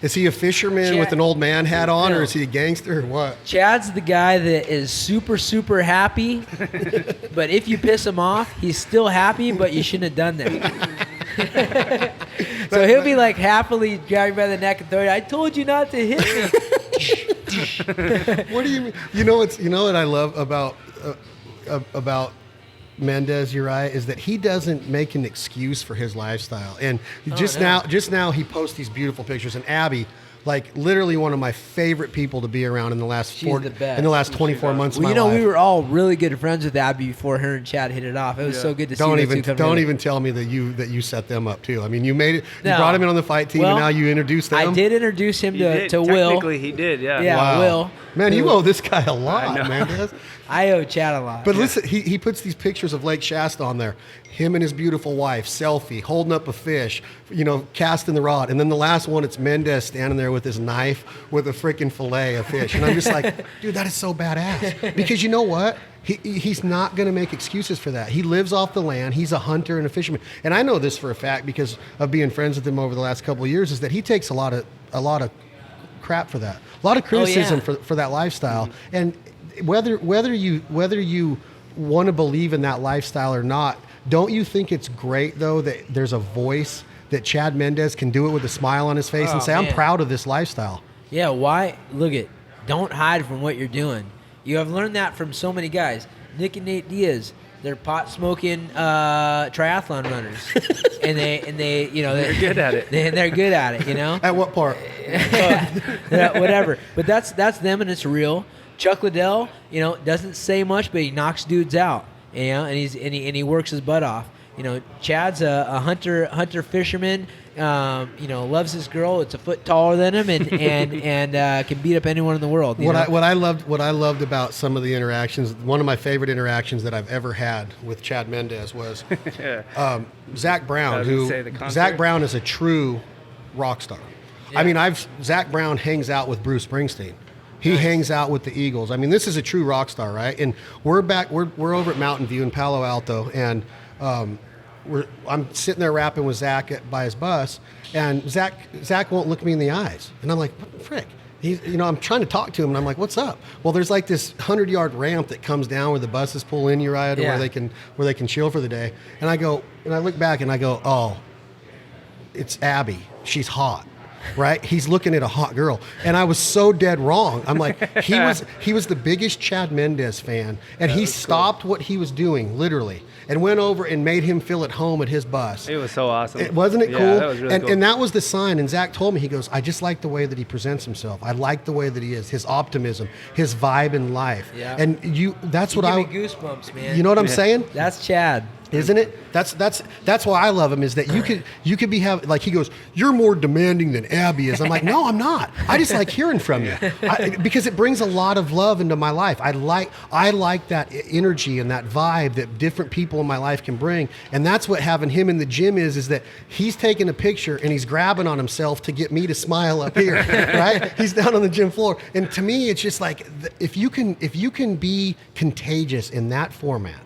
is he a fisherman with an old man hat on, or is he a gangster, or what? Chad's the guy that is super, super happy, but if you piss him off, he's still happy, but you shouldn't have done that. So he'll be like happily grabbing by the neck and throwing, I told you not to hit me. What do you mean? You know what I love about Mendes, Urijah, is that he doesn't make an excuse for his lifestyle. And just now he posts these beautiful pictures. And Abby, like literally one of my favorite people to be around in the last 24 months of my life. We were all really good friends with Abby before her and Chad hit it off. It was so good to see those two come together. Don't even tell me that you set them up too. I mean, you made it. You brought him in on the fight team, and now you introduced them. I did introduce him to Will. Technically, he did. Yeah. Yeah, wow. Will. Man, you owe this guy a lot, man. I owe Chad a lot. But listen, he puts these pictures of Lake Shasta on there. Him and his beautiful wife, selfie, holding up a fish, casting the rod. And then the last one, it's Mendes standing there with his knife with a freaking fillet of fish. And I'm just like, dude, that is so badass. Because you know what? He's not going to make excuses for that. He lives off the land. He's a hunter and a fisherman. And I know this for a fact because of being friends with him over the last couple of years, is that he takes a lot of crap for that. A lot of criticism for that lifestyle. And whether you want to believe in that lifestyle or not, don't you think it's great though that there's a voice that Chad Mendes can do it with a smile on his face and say, I'm proud of this lifestyle? Yeah, why? Don't hide from what you're doing. You have learned that from so many guys. Nick and Nate Diaz, they're pot smoking triathlon runners, and they they're good at it. They're good at it, At what part? Whatever. But that's them, and it's real. Chuck Liddell, doesn't say much, but he knocks dudes out, and he works his butt off. Chad's a hunter fisherman. Loves his girl. It's a foot taller than him, and can beat up anyone in the world. What I loved about some of the interactions, one of my favorite interactions that I've ever had with Chad Mendes was Zach Brown. Zach Brown is a true rock star. Yeah. I mean, Zach Brown hangs out with Bruce Springsteen. He hangs out with the Eagles. I mean, this is a true rock star, right? And we're over at Mountain View in Palo Alto, and I'm sitting there rapping with Zach by his bus, and Zach won't look me in the eyes, and I'm like, what the frick? I'm trying to talk to him, and I'm like, what's up? Well, there's like this 100-yard ramp that comes down where the buses pull in Urijah to where they can chill for the day, and I look back and I go, oh, it's Abby. She's hot. Right? He's looking at a hot girl. And I was so dead wrong. I'm like, he was the biggest Chad Mendes fan. And he stopped what he was doing, literally, and went over and made him feel at home at his bus. It was so awesome. Wasn't it cool? Yeah, that was really cool. And that was the sign. And Zach told me, he goes, I just like the way that he presents himself. I like the way that he is, his optimism, his vibe in life. Yeah. And that's what give me goosebumps, man. You know what I'm saying? That's Chad. Isn't it? That's why I love him, is that you could be having, like, he goes, you're more demanding than Abby is. I'm like, no, I'm not. I just like hearing from you because it brings a lot of love into my life. I like that energy and that vibe that different people in my life can bring, and that's what having him in the gym is that he's taking a picture and he's grabbing on himself to get me to smile up here, right? He's down on the gym floor, and to me, it's just like if you can be contagious in that format.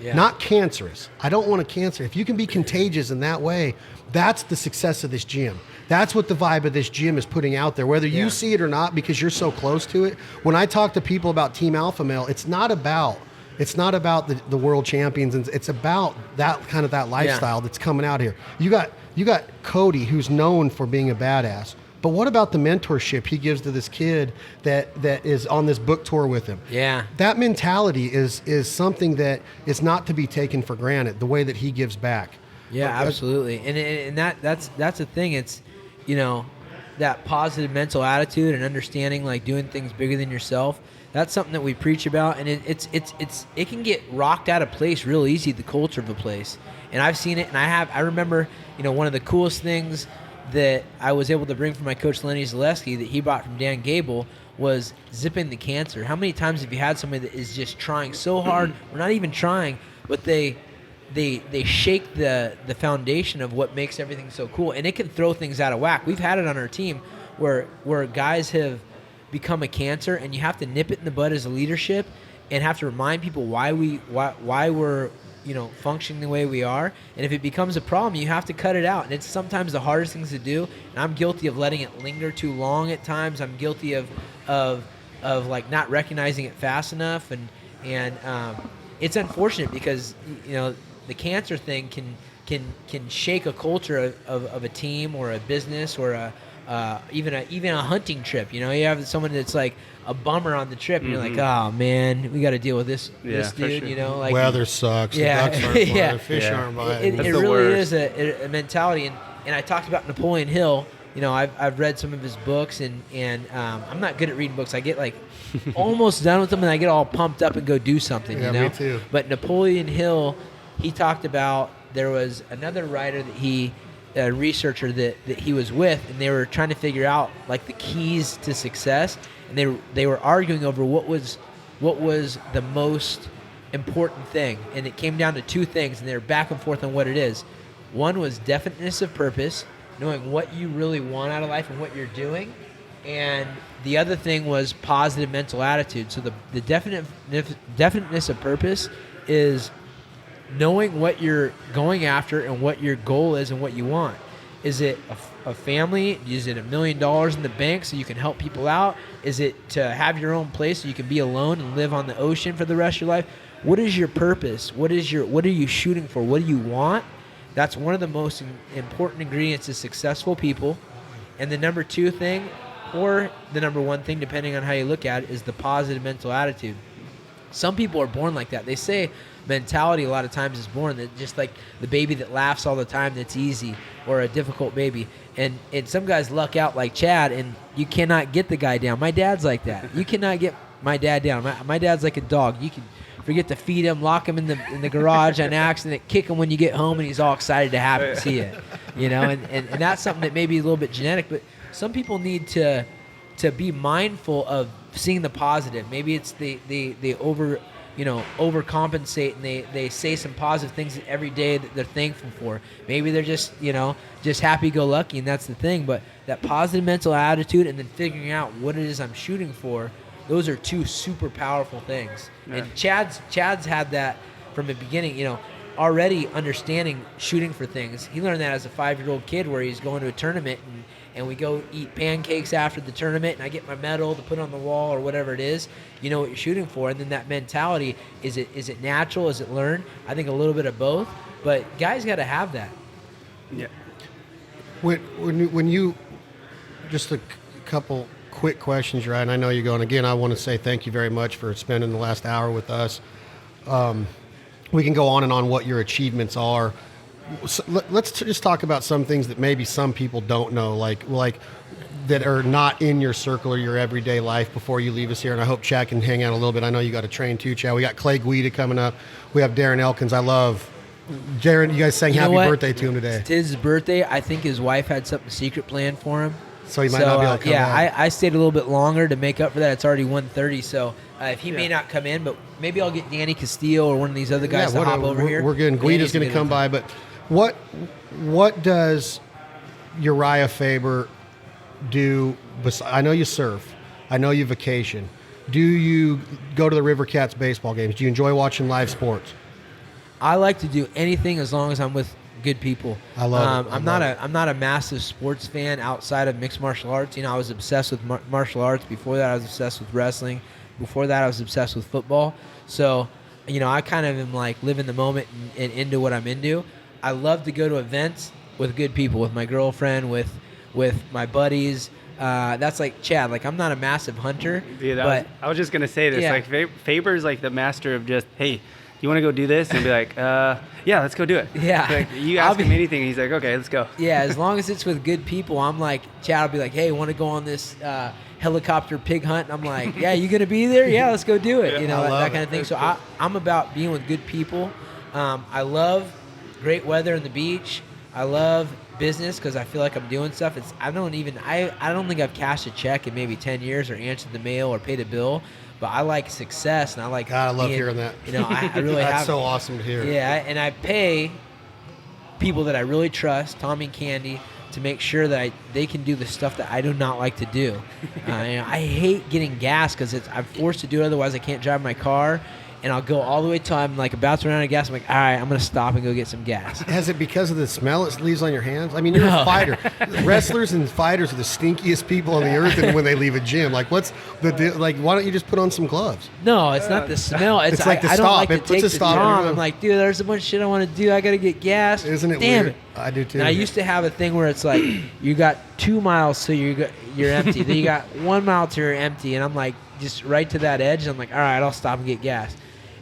Yeah. Not cancerous. I don't want a cancer. If you can be contagious in that way, that's the success of this gym. That's what the vibe of this gym is putting out there, whether you see it or not, because you're so close to it. When I talk to people about Team Alpha Male, it's not about the world champions, and it's about that kind of that lifestyle that's coming out here. You got Cody, who's known for being a badass. But what about the mentorship he gives to this kid that is on this book tour with him? Yeah. That mentality is something that is not to be taken for granted, the way that he gives back. Yeah, absolutely. And that's the thing. It's, that positive mental attitude and understanding, like, doing things bigger than yourself. That's something that we preach about, and it can get rocked out of place real easy, the culture of a place. And I've seen it, and I remember, one of the coolest things that I was able to bring from my coach Lenny Zaleski that he bought from Dan Gable was zipping the cancer. How many times have you had somebody that is just trying so hard, or not even trying, but they shake the foundation of what makes everything so cool, and it can throw things out of whack. We've had it on our team where guys have become a cancer, and you have to nip it in the bud as a leadership and have to remind people why we're functioning the way we are. And if it becomes a problem, you have to cut it out. And it's sometimes the hardest things to do. And I'm guilty of letting it linger too long at times. I'm guilty of like not recognizing it fast enough. And it's unfortunate because, the cancer thing can shake a culture of a team or a business or even a hunting trip. You have someone that's like a bummer on the trip, and you're like, oh man, we got to deal with this dude. Sure. Like weather sucks. Yeah, the ducks aren't flying, the fish aren't biting. It really is a mentality, and I talked about Napoleon Hill. I've read some of his books, and I'm not good at reading books. I get like almost done with them, and I get all pumped up and go do something. Yeah, me too. But Napoleon Hill, he talked about, there was another writer that a researcher that he was with, and they were trying to figure out like the keys to success, and they were arguing over what was the most important thing, and it came down to two things, and they were back and forth on what it is. One was definiteness of purpose, knowing what you really want out of life and what you're doing, and the other thing was positive mental attitude. So the definiteness of purpose is knowing what you're going after and what your goal is and what you want. Is it a family? Is it $1 million in the bank so you can help people out? Is it to have your own place so you can be alone and live on the ocean for the rest of your life? What is your purpose? What are you shooting for? What do you want? That's one of the most important ingredients to successful people. And the number two thing, or the number one thing, depending on how you look at it, is the positive mental attitude. Some people are born like that. They say mentality a lot of times is born, that just like the baby that laughs all the time, that's easy, or a difficult baby. And some guys luck out like Chad, and you cannot get the guy down. My dad's like that. You cannot get my dad down. My dad's like a dog. You can forget to feed him, lock him in the garage on accident, kick him when you get home, and he's all excited to have it, see it. And that's something that may be a little bit genetic, but some people need to be mindful of seeing the positive. Maybe it's they overcompensate, and they say some positive things every day that they're thankful for. Maybe they're just happy-go-lucky, and that's the thing. But that positive mental attitude, and then figuring out what it is I'm shooting for, those are two super powerful things. Yeah. And Chad's had that from the beginning. Already understanding shooting for things. He learned that as a 5-year-old kid, where he's going to a tournament and we go eat pancakes after the tournament, and I get my medal to put on the wall or whatever it is. You know what you're shooting for, and then that mentality, is it natural? Is it learned? I think a little bit of both, but guys got to have that. Yeah. When you just a couple quick questions, right? And I know you're going again. I want to say thank you very much for spending the last hour with us. We can go on and on what your achievements are. So let's just talk about some things that maybe some people don't know, like that are not in your circle or your everyday life before you leave us here. And I hope Chad can hang out a little bit. I know you got to train too, Chad. We got Clay Guida coming up. We have Darren Elkins. I love Darren. You guys sang happy birthday to him today. It's his birthday. I think his wife had something secret planned for him. So he might not be able to come back. I stayed a little bit longer to make up for that. It's already 1:30, so if he may not come in, but maybe I'll get Danny Castillo or one of these other guys to hop over here. We're good. Guida's going to come by, but what does Urijah Faber do? I know you surf. I know you vacation. Do you go to the River Cats baseball games? Do you enjoy watching live sports? I like to do anything as long as I'm with good people. I love it. I'm not a massive sports fan outside of mixed martial arts. You know, I was obsessed with martial arts. Before that, I was obsessed with wrestling. Before that, I was obsessed with football. So, you know, I kind of am like living the moment and into what I'm into. I love to go to events with good people, with my girlfriend, with my buddies. That's like Chad. Like, I'm not a massive hunter. Dude, but I was just gonna say this. Yeah. Like Faber's like the master of just, hey, you want to go do this? And be like, yeah, let's go do it. Yeah. Like, you ask him anything, he's like, okay, let's go. Yeah, as long as it's with good people, I'm like, Chad will be like, hey, want to go on this helicopter pig hunt? And I'm like, yeah, you going to be there? Yeah, let's go do it. Yeah, you know, that kind of thing. That's So cool. I'm about being with good people. I love great weather and the beach. I love business because I feel like I'm doing stuff. I don't think I've cashed a check in maybe 10 years or answered the mail or paid a bill. But I like success, and I like. God, I love hearing that. You know, I really That's have. so awesome to hear. Yeah, and I pay people that I really trust, Tommy and Candy, to make sure that they can do the stuff that I do not like to do. You know, I hate getting gas because I'm forced to do it, otherwise I can't drive my car. And I'll go all the way till I'm like about to run out of gas. I'm like, all right, I'm going to stop and go get some gas. Is it because of the smell it leaves on your hands? I mean, you're a fighter. Wrestlers and fighters are the stinkiest people on the earth and when they leave a gym. Like, what's the deal? Like, why don't you just put on some gloves? No, it's not the smell. It's like the I don't stop. like It to puts take a the stop in time. your I'm like, dude, there's a bunch of shit I want to do. I got to get gas. Isn't it Damn weird? it. I do too. And I used to have a thing where it's like, you got 2 miles till you're empty. Then you got 1 mile till you're empty. And I'm like, just right to that edge. I'm like, all right, I'll stop and get gas.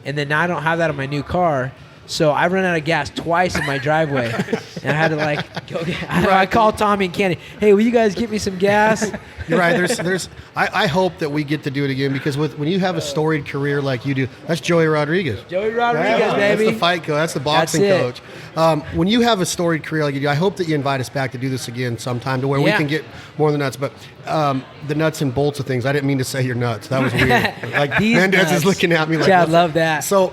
And then now I don't have that on my new car, so I run out of gas twice in my driveway, and I had to like go get. I called Tommy and Candy. Hey, will you guys get me some gas? You're right. I hope that we get to do it again because when you have a storied career like you do, that's Joey Rodriguez. Joey Rodriguez, baby. That's the fight coach. That's the boxing That's coach. When you have a storied career like you do, I hope that you invite us back to do this again sometime to where we can get more than nuts. But the nuts and bolts of things. I didn't mean to say you're nuts. That was weird. Like Mendes nuts. is looking at me like. Yeah, I love that. So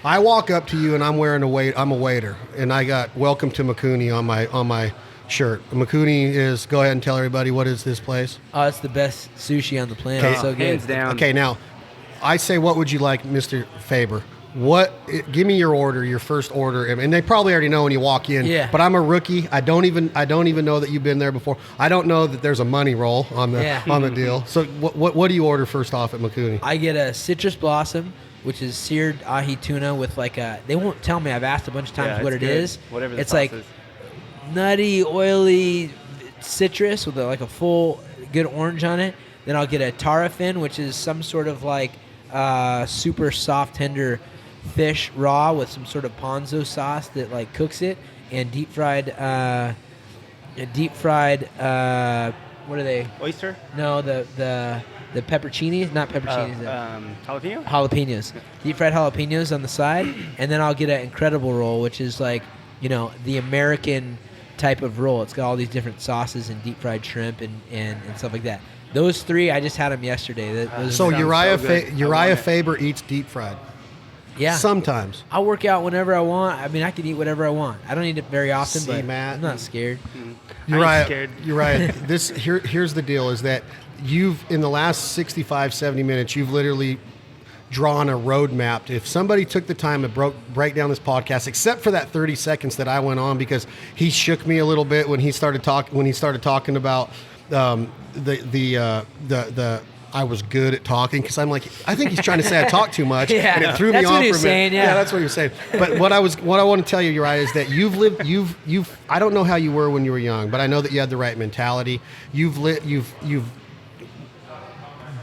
I walk up to you and I'm wearing I'm a waiter and I got welcome to Makuni on my shirt. Makuni is. Go ahead and tell everybody what is this place. Oh, it's the best sushi on the planet. Okay. It's so good. Hands down. Okay, now I say, what would you like, Mr. Faber? Give me your order, your first order, and they probably already know when you walk in. Yeah. But I'm a rookie. I don't even know that you've been there before. I don't know that there's a money roll on the deal. So what do you order first off at Makuni? I get a citrus blossom, which is seared ahi tuna with like a. They won't tell me. I've asked a bunch of times what it is. Whatever the it's sauce like is. nutty, oily citrus with like a full good orange on it. Then I'll get a tarrafin, which is some sort of like super soft, tender fish raw with some sort of ponzu sauce that like cooks it, and deep fried. What are they? Oyster? No, the pepperoncinis, not pepperoncinis. Jalapeno? Jalapenos, deep fried jalapenos on the side, and then I'll get an incredible roll, which is like, you know, the American type of roll. It's got all these different sauces and deep fried shrimp and stuff like that. Those three, I just had them yesterday. So good. Urijah Faber eats deep fried. Yeah. Sometimes. I'll work out whenever I want. I mean, I can eat whatever I want. I don't eat it very often, See, but Matt? I'm not scared. I ain't scared. Uriah, here's the deal is that you've, in the last 65, 70 minutes, you've literally drawn a roadmap. If somebody took the time to break down this podcast, except for that 30 seconds that I went on because he shook me a little bit when he started talking about the I was good at talking because I'm like, I think he's trying to say I talk too much, Yeah, and it threw me that's off what he for was a minute. saying, yeah. That's what he was saying. But what I want to tell you, Uriah, is that you've. I don't know how you were when you were young, but I know that you had the right mentality. You've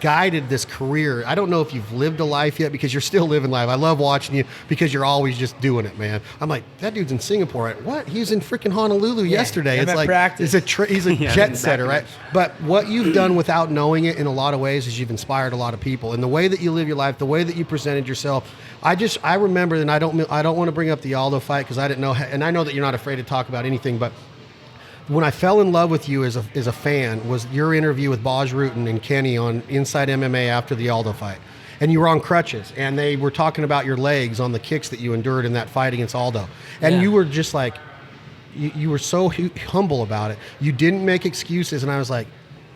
guided this career. I don't know if you've lived a life yet because you're still living life. I love watching you because you're always just doing it, man. I'm like, that dude's in Singapore. Right? What? He was in freaking Honolulu yesterday. I'm It's at like practice. he's a Yeah, jet setter, exactly. right? But what you've done without knowing it in a lot of ways is you've inspired a lot of people. And the way that you live your life, the way that you presented yourself, I remember, and I don't want to bring up the Aldo fight because I didn't know, and I know that you're not afraid to talk about anything, but when I fell in love with you as a fan was your interview with Baj Rutten and Kenny on Inside MMA after the Aldo fight. And you were on crutches, and they were talking about your legs on the kicks that you endured in that fight against Aldo. And Yeah. you were just like, you were so humble about it. You didn't make excuses, and I was like,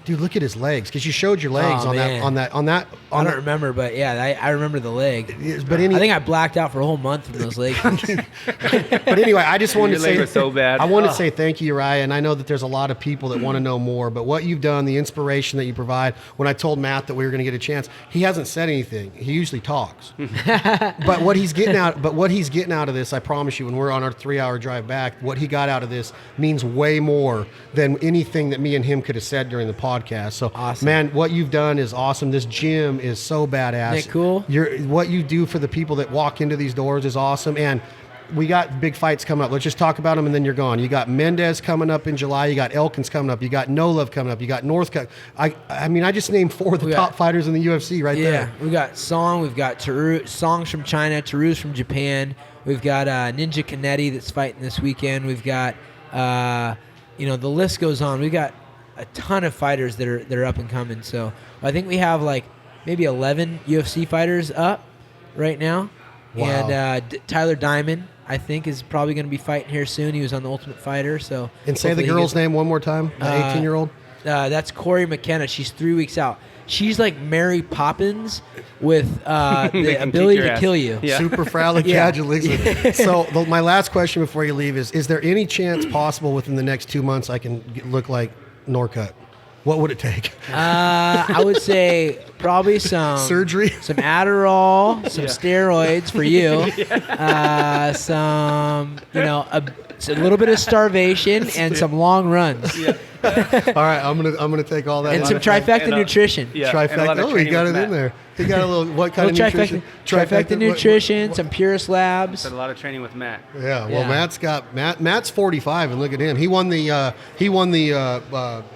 dude, look at his legs, because you showed your legs Oh, man. on that. I don't remember, but yeah, I remember the leg. But I think I blacked out for a whole month from those legs. But anyway, I just wanted Your to leg say was so bad. I want to say thank you, Uriah, and I know that there's a lot of people that want to know more. But what you've done, the inspiration that you provide. When I told Matt that we were going to get a chance, he hasn't said anything. He usually talks. But what he's getting out of this, I promise you, when we're on our 3-hour drive back, what he got out of this means way more than anything that me and him could have said during the podcast. So, Awesome. man, what you've done is awesome. This gym is so badass. Isn't it cool? What you do for the people that walk into these doors is awesome. And we got big fights coming up. Let's just talk about them and then you're gone. You got Mendes coming up in July. You got Elkins coming up. You got No Love coming up. You got Northcutt. I mean, I just named 4 of the top fighters in the UFC right there. We got Song, we've got Song's from China, Taru's from Japan. We've got Ninja Canetti that's fighting this weekend. We've got, the list goes on. We've got a ton of fighters that are up and coming. So I think we have like maybe 11 UFC fighters up right now. Wow. And Tyler Diamond, I think, is probably going to be fighting here soon. He was on The Ultimate Fighter. So And say the hopefully he girl's gets- name one more time, the 18-year-old. That's Corey McKenna. She's 3 weeks out. She's like Mary Poppins with the They can ability kick your to ass. kill you. Yeah. Super fragilistic. So my last question before you leave is there any chance possible within the next 2 months I can look like Northcutt? What would it take? I would say probably some Surgery? some Adderall, some steroids for you, a little bit of starvation, and some long runs, All right, I'm gonna take all that. and some trifecta and, nutrition. Yeah, and a lot Trifecta. of Oh, he training got it with in Matt. there. He got a little. What kind Little of nutrition? trifecta what- nutrition, some Purist Labs. Did a lot of training with Matt. Yeah, well, Yeah. Matt's 45, and look at him. He won the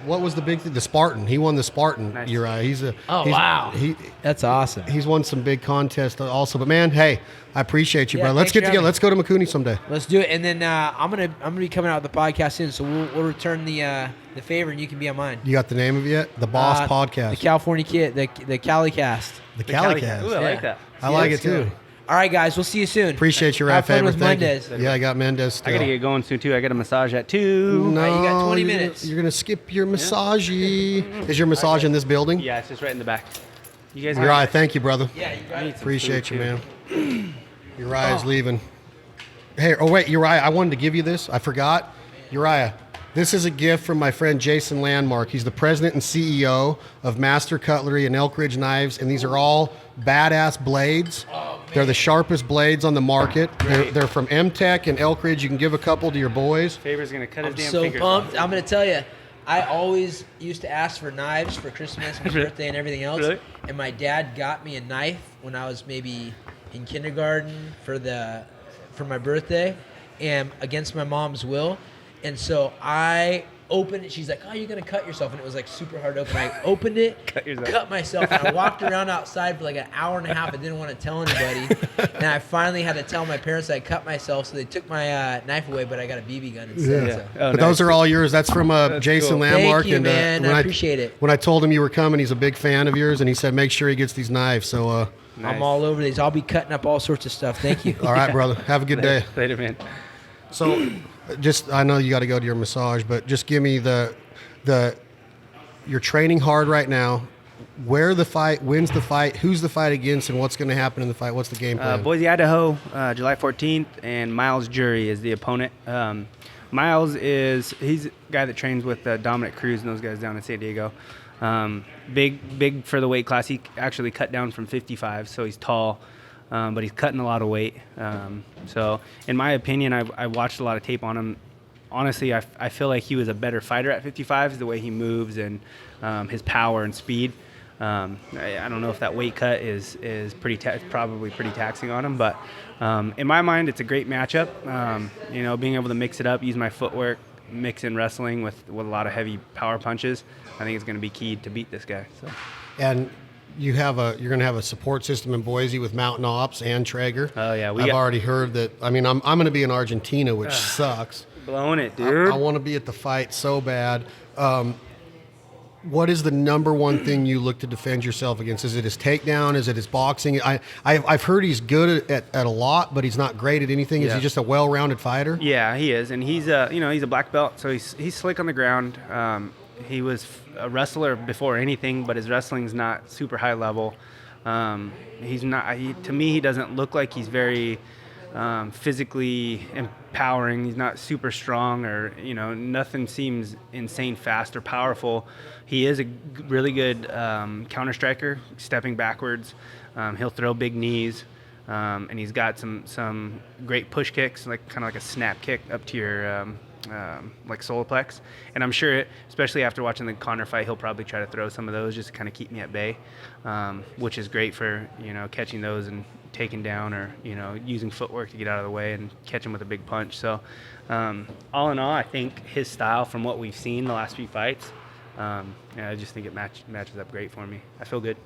what was the big thing? The Spartan. He won the Spartan. Nice. Uriah. He's Wow, that's awesome. He's won some big contests also. But man, hey, I appreciate you, Yeah, bro. Let's thanks get for together. having me. Let's go to Makuni someday. Let's do it, and then I'm gonna be coming out with the podcast soon, so we'll return the favor, and you can be on mine. You got the name of it yet? The Boss Podcast. The California Kid, the Cali Cast. The Ooh, I Calicast. like that. I like it let's go. too. All right, guys, we'll see you soon. Appreciate you, Have Raph fun Faber. with Thank Mendes. you. Yeah, I got Mendes still. I gotta get going soon too. I got a massage at 2. No, All right, you got 20 you're gonna- minutes. You're gonna skip your massage. Is your massage in this building? Yeah, it's just right in the back. You guys Uriah, thank you, brother. Yeah, you got it. Appreciate you, food, man. Uriah's leaving. Hey, oh wait, Uriah, I wanted to give you this. I forgot. Uriah, this is a gift from my friend Jason Landmark. He's the president and CEO of Master Cutlery and Elk Ridge Knives, and these are all badass blades. They're the sharpest blades on the market. They're from M-Tech and Elk Ridge. You can give a couple to your boys. Faber's gonna cut his I'm damn so fingers pumped. off. I'm going to tell you, I always used to ask for knives for Christmas, my Really? birthday, and everything else. Really? And my dad got me a knife when I was maybe in kindergarten for my birthday, and against my mom's will. And so I opened it. She's like, "Oh, you're gonna cut yourself," and it was like super hard to open. I opened it, cut myself, and I walked around outside for like an hour and a half. I didn't want to tell anybody, and I finally had to tell my parents I cut myself. So they took my knife away, but I got a BB gun instead. Yeah. So. Oh, But those nice. are all yours. That's from Jason cool. Landmark. Thank you, and, man. when I appreciate it. When I told him you were coming, he's a big fan of yours, and he said make sure he gets these knives. So, Nice. I'm all over these. I'll be cutting up all sorts of stuff. Thank you. all right, brother. Have a good day. Later, man. So, I know you got to go to your massage, but just give me you're training hard right now. Where the fight, when's the fight, who's the fight against, and what's going to happen in the fight? What's the game plan? Boise, Idaho, July 14th, and Miles Jury is the opponent. he's a guy that trains with Dominic Cruz and those guys down in San Diego. Big for the weight class. He actually cut down from 55, so he's tall, but he's cutting a lot of weight. So in my opinion, I watched a lot of tape on him. Honestly, I feel like he was a better fighter at 55, the way he moves and his power and speed. I don't know if that weight cut is probably pretty taxing on him, but in my mind, it's a great matchup. Being able to mix it up, use my footwork, mix in wrestling with a lot of heavy power punches, I think it's going to be key to beat this guy. So. And you're going to have a support system in Boise with Mountain Ops and Traeger. Oh yeah, I've already heard that. I mean, I'm going to be in Argentina, which sucks. Blowing it, dude. I want to be at the fight so bad. What is the number one thing you look to defend yourself against? Is it his takedown? Is it his boxing? I've heard he's good at a lot, but he's not great at anything. Is he just a well-rounded fighter? Yeah, he is, and he's a black belt, so he's slick on the ground. He was a wrestler before anything, but his wrestling's not super high level. He's not. To me, he doesn't look like he's very physically empowering. He's not super strong, or nothing seems insane fast or powerful. He is a really good counter striker, stepping backwards. He'll throw big knees, and he's got some great push kicks, like kind of like a snap kick up to your like solar plex. And I'm sure, especially after watching the Conor fight, he'll probably try to throw some of those just to kind of keep me at bay, which is great for catching those and taking down, or using footwork to get out of the way and catch him with a big punch. So all in all, I think his style, from what we've seen the last few fights, I just think it matches up great for me. I feel good.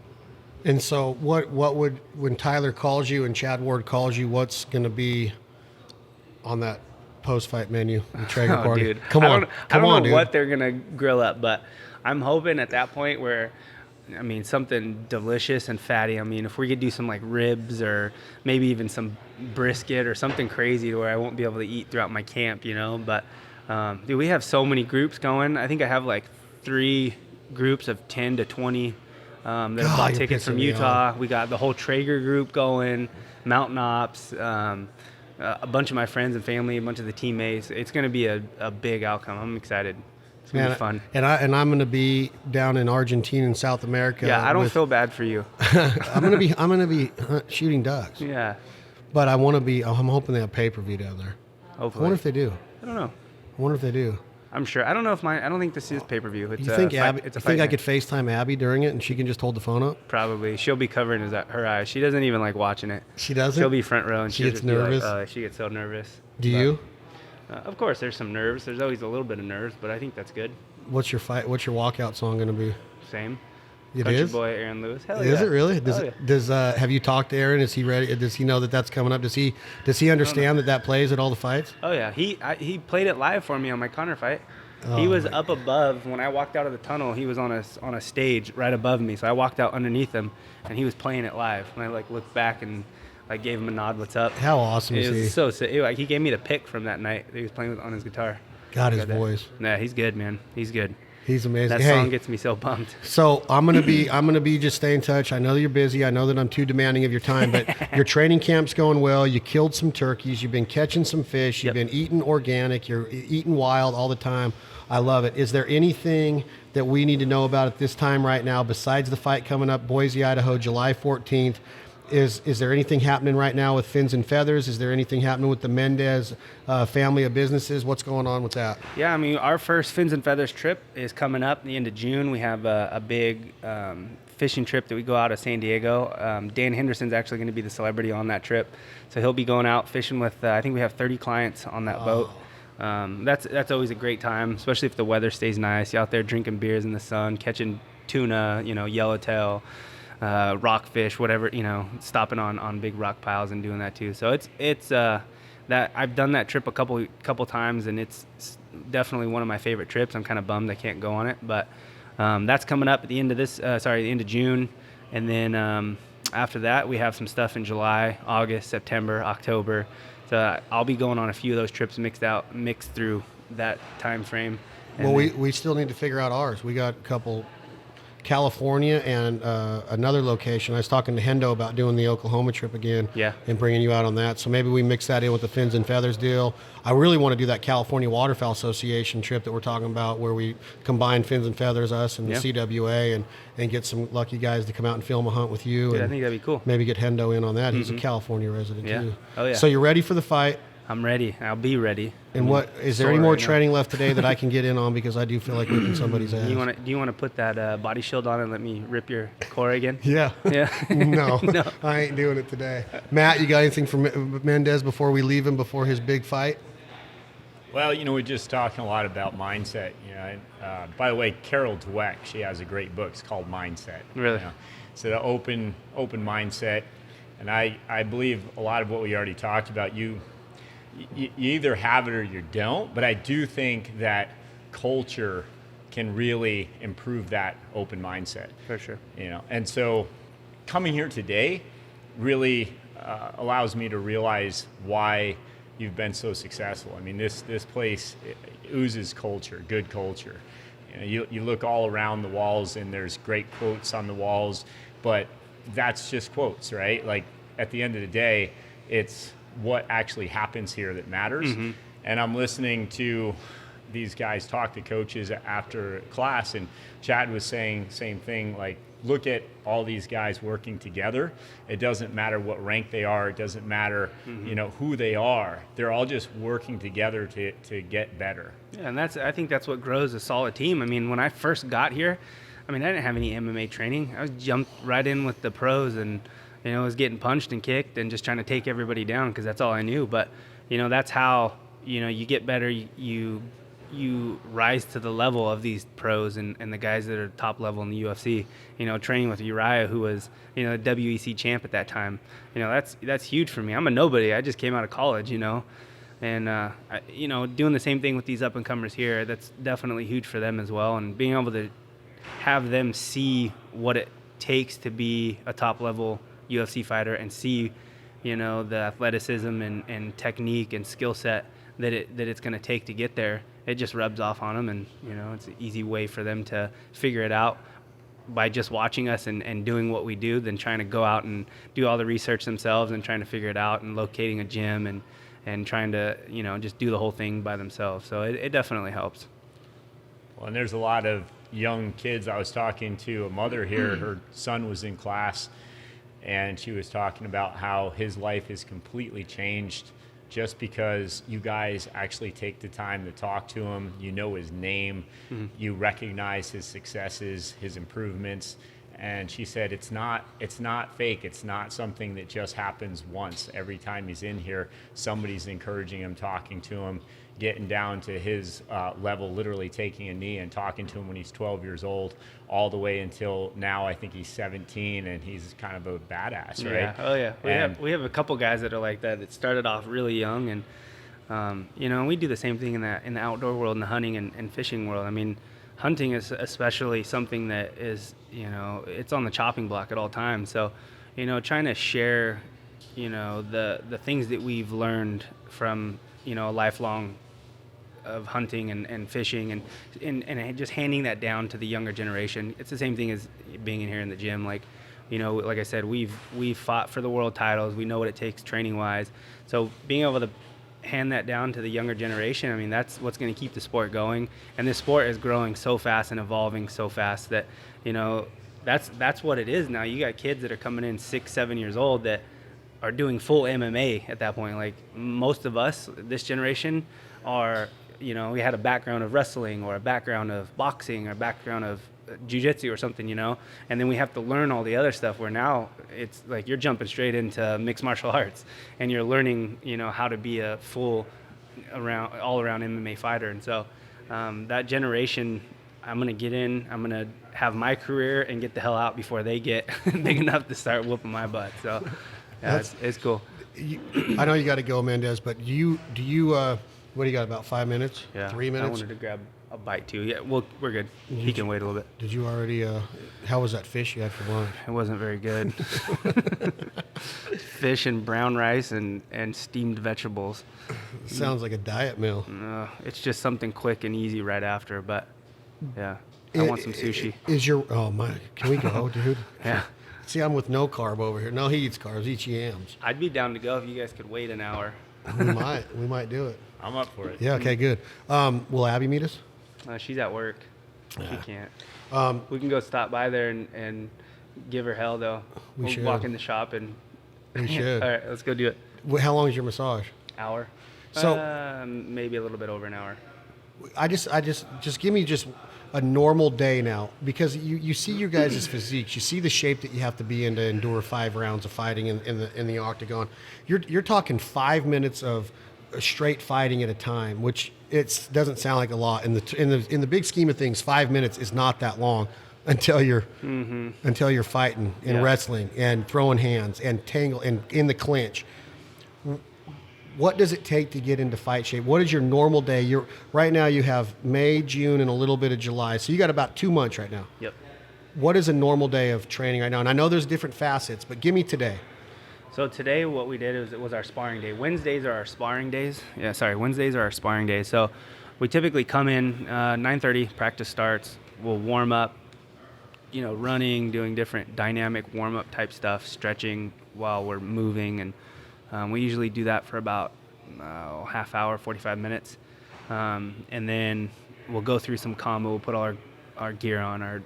And so what would, when Tyler calls you and Chad Ward calls you, what's going to be on that post-fight menu, the Traeger party? Dude. Come on, I don't know dude. what they're going to grill up, but I'm hoping at that point where, something delicious and fatty. If we could do some like ribs, or maybe even some brisket or something crazy to where I won't be able to eat throughout my camp, But, dude, we have so many groups going. I think I have like 3 groups of 10 to 20 that have bought tickets from Utah. We got the whole Traeger group going, Mountain Ops, a bunch of my friends and family, a bunch of the teammates. It's going to be a big outcome. I'm excited. It's going to be fun. And I'm going to be down in Argentina and South America. Yeah, I don't feel bad for you. I'm going to be shooting ducks. Yeah. But I'm hoping they have pay-per-view down there. Hopefully. I wonder if they do. I don't know. I wonder if they do. I'm sure. I don't know if I don't think this is pay-per-view. It's you think Abby? It's a fight. You think I could FaceTime Abby during it and she can just hold the phone up? Probably. She'll be covering her eyes. She doesn't even like watching it. She doesn't? She'll be front row and she gets nervous. She gets so nervous. Do you? Of course, there's some nerves. There's always a little bit of nerves, but I think that's good. What's your walkout song going to be? Same. It Country is? boy Aaron Lewis. Hell is yeah. It really? Does have you talked to Aaron? Is he ready? Does he know that that's coming up? Does he understand that plays at all the fights? Oh yeah. He played it live for me on my Conor fight. Oh, he was up above when I walked out of the tunnel. He was on a stage right above me, so I walked out underneath him, and he was playing it live. And I looked back and gave him a nod. What's up? How awesome is he? It was so sick. He gave me the pick from that night that he was playing on his guitar. God, his voice. Yeah, he's good, man. He's good. He's amazing. That song gets me so bummed. So I'm gonna be just stay in touch. I know that you're busy. I know that I'm too demanding of your time, but your training camp's going well. You killed some turkeys. You've been catching some fish. You've been eating organic. You're eating wild all the time. I love it. Is there anything that we need to know about at this time right now besides the fight coming up, Boise, Idaho, July 14th? Is there anything happening right now with Fins and Feathers? Is there anything happening with the Mendes family of businesses? What's going on with that? Yeah, our first Fins and Feathers trip is coming up at the end of June. We have a big fishing trip that we go out of San Diego. Dan Henderson's actually going to be the celebrity on that trip. So he'll be going out fishing with, I think we have 30 clients on that boat. That's always a great time, especially if the weather stays nice. You're out there drinking beers in the sun, catching tuna, yellowtail, rockfish, whatever, stopping on big rock piles and doing that too. So it's that I've done that trip a couple times, and it's definitely one of my favorite trips. I'm kind of bummed I can't go on it, but that's coming up at the end of the end of June, and then after that we have some stuff in July, August, September, October. So I'll be going on a few of those trips mixed through that time frame. Well, we still need to figure out ours. We got a couple California and another location. I was talking to Hendo about doing the Oklahoma trip again, Yeah. and bringing you out on that. So maybe we mix that in with the Fins and Feathers deal. I really want to do that California Waterfowl Association trip that we're talking about, where we combine Fins and Feathers, us and the CWA, and get some lucky guys to come out and film a hunt with you. Dude, and I think that'd be cool. maybe get Hendo in on that. He's a California resident Yeah. too. Oh, yeah. So you're ready for the fight. I'm ready. I'll be ready. And what is there sore any more right now. training left today that I can get in on, because I do feel like whipping somebody's ass? Do you want to put that body shield on and let me rip your core again? Yeah. Yeah. No, No. I ain't doing it today. Matt, you got anything for Mendes before we leave him before his big fight? Well, we're just talking a lot about mindset. By the way, Carol Dweck, she has a great book. It's called Mindset. Really? So the open mindset, and I believe a lot of what we already talked about. You either have it or you don't. But I do think that culture can really improve that open mindset. For sure. And so coming here today really allows me to realize why you've been so successful. I mean, this place oozes culture, good culture. You look all around the walls and there's great quotes on the walls, but that's just quotes, right? Like at the end of the day, it's what actually happens here that matters. And I'm listening to these guys talk to coaches after class, and Chad was saying same thing, like, look at all these guys working together. It doesn't matter what rank they are. It doesn't matter, who they are. They're all just working together to get better. Yeah, and I think that's what grows a solid team. I mean, when I first got here, I didn't have any MMA training. I was jumped right in with the pros and, was getting punched and kicked and just trying to take everybody down because that's all I knew. But, that's how, you get better. You rise to the level of these pros and the guys that are top level in the UFC. Training with Urijah, who was, the WEC champ at that time. That's huge for me. I'm a nobody. I just came out of college, and doing the same thing with these up and comers here. That's definitely huge for them as well. And being able to have them see what it takes to be a top level UFC fighter and see, the athleticism and technique and skill set that it's going to take to get there. It just rubs off on them, and it's an easy way for them to figure it out by just watching us and doing what we do than trying to go out and do all the research themselves and trying to figure it out and locating a gym and trying to just do the whole thing by themselves. So it definitely helps. Well, and there's a lot of young kids. I was talking to a mother here. Her son was in class, and she was talking about how his life has completely changed just because you guys actually take the time to talk to him. You know his name. You recognize his successes, his improvements. And she said it's not fake. It's not something that just happens once. Every time he's in here, somebody's encouraging him, talking to him, getting down to his level, literally taking a knee and talking to him when he's 12 years old, all the way until now. I think he's 17, and he's kind of a badass, right? Yeah. Oh yeah. We have a couple guys that are like that started off really young, and we do the same thing in the outdoor world, in the hunting and fishing world. Hunting is especially something that is, it's on the chopping block at all times. So, trying to share, the things that we've learned from, a lifelong of hunting and fishing and just handing that down to the younger generation. It's the same thing as being in here in the gym. Like I said, we've fought for the world titles. We know what it takes training wise. So being able to hand that down to the younger generation, that's what's going to keep the sport going. And this sport is growing so fast and evolving so fast that, that's what it is now. You got kids that are coming in 6-7 years old that are doing full MMA at that point. Like most of us, this generation, are, we had a background of wrestling or a background of boxing or a background of jiu-jitsu or something, and then we have to learn all the other stuff, where now it's like you're jumping straight into mixed martial arts and you're learning, how to be a full all-around MMA fighter. And so that generation, I'm going to get in, I'm going to have my career and get the hell out before they get big enough to start whooping my butt. So yeah, it's cool. I know you got to go, Mendes, but do you what do you got, about 5 minutes? Yeah. 3 minutes? I wanted to grab a bite too. Yeah, we're good. He can wait a little bit. Did you already, how was that fish you had for lunch? It wasn't very good. Fish and brown rice and steamed vegetables. Sounds like a diet meal. It's just something quick and easy right after, but yeah. I want some sushi. Oh my, can we go, dude? Yeah. See, I'm with no carb over here. No, he eats carbs. He eats yams. I'd be down to go if you guys could wait an hour. We might do it. I'm up for it. Yeah. Okay. Good. Will Abby meet us? She's at work. Yeah. She can't. We can go stop by there and give her hell, though. We'll should. walk in the shop and... We should. All right, let's go do it. How long is your massage? Hour. So maybe a little bit over an hour. I just give me just a normal day now, because you see your guys' physiques, you see the shape that you have to be in to endure 5 rounds of fighting in the octagon. You're talking 5 minutes of straight fighting at a time, which doesn't sound like a lot in the big scheme of things. 5 minutes is not that long until you're fighting and wrestling and throwing hands and tangle and in the clinch. What does it take to get into fight shape? What is your normal day? Right now you have May, June, and a little bit of July. So you got about 2 months right now. Yep. What is a normal day of training right now? And I know there's different facets, but give me today. So today what we did was our sparring day. Wednesdays are our sparring days. Wednesdays are our sparring days. So we typically come in 9:30, practice starts. We'll warm up, running, doing different dynamic warm-up type stuff, stretching while we're moving, and we usually do that for about half hour, 45 minutes. And then we'll go through some combo. We'll put all our gear on, our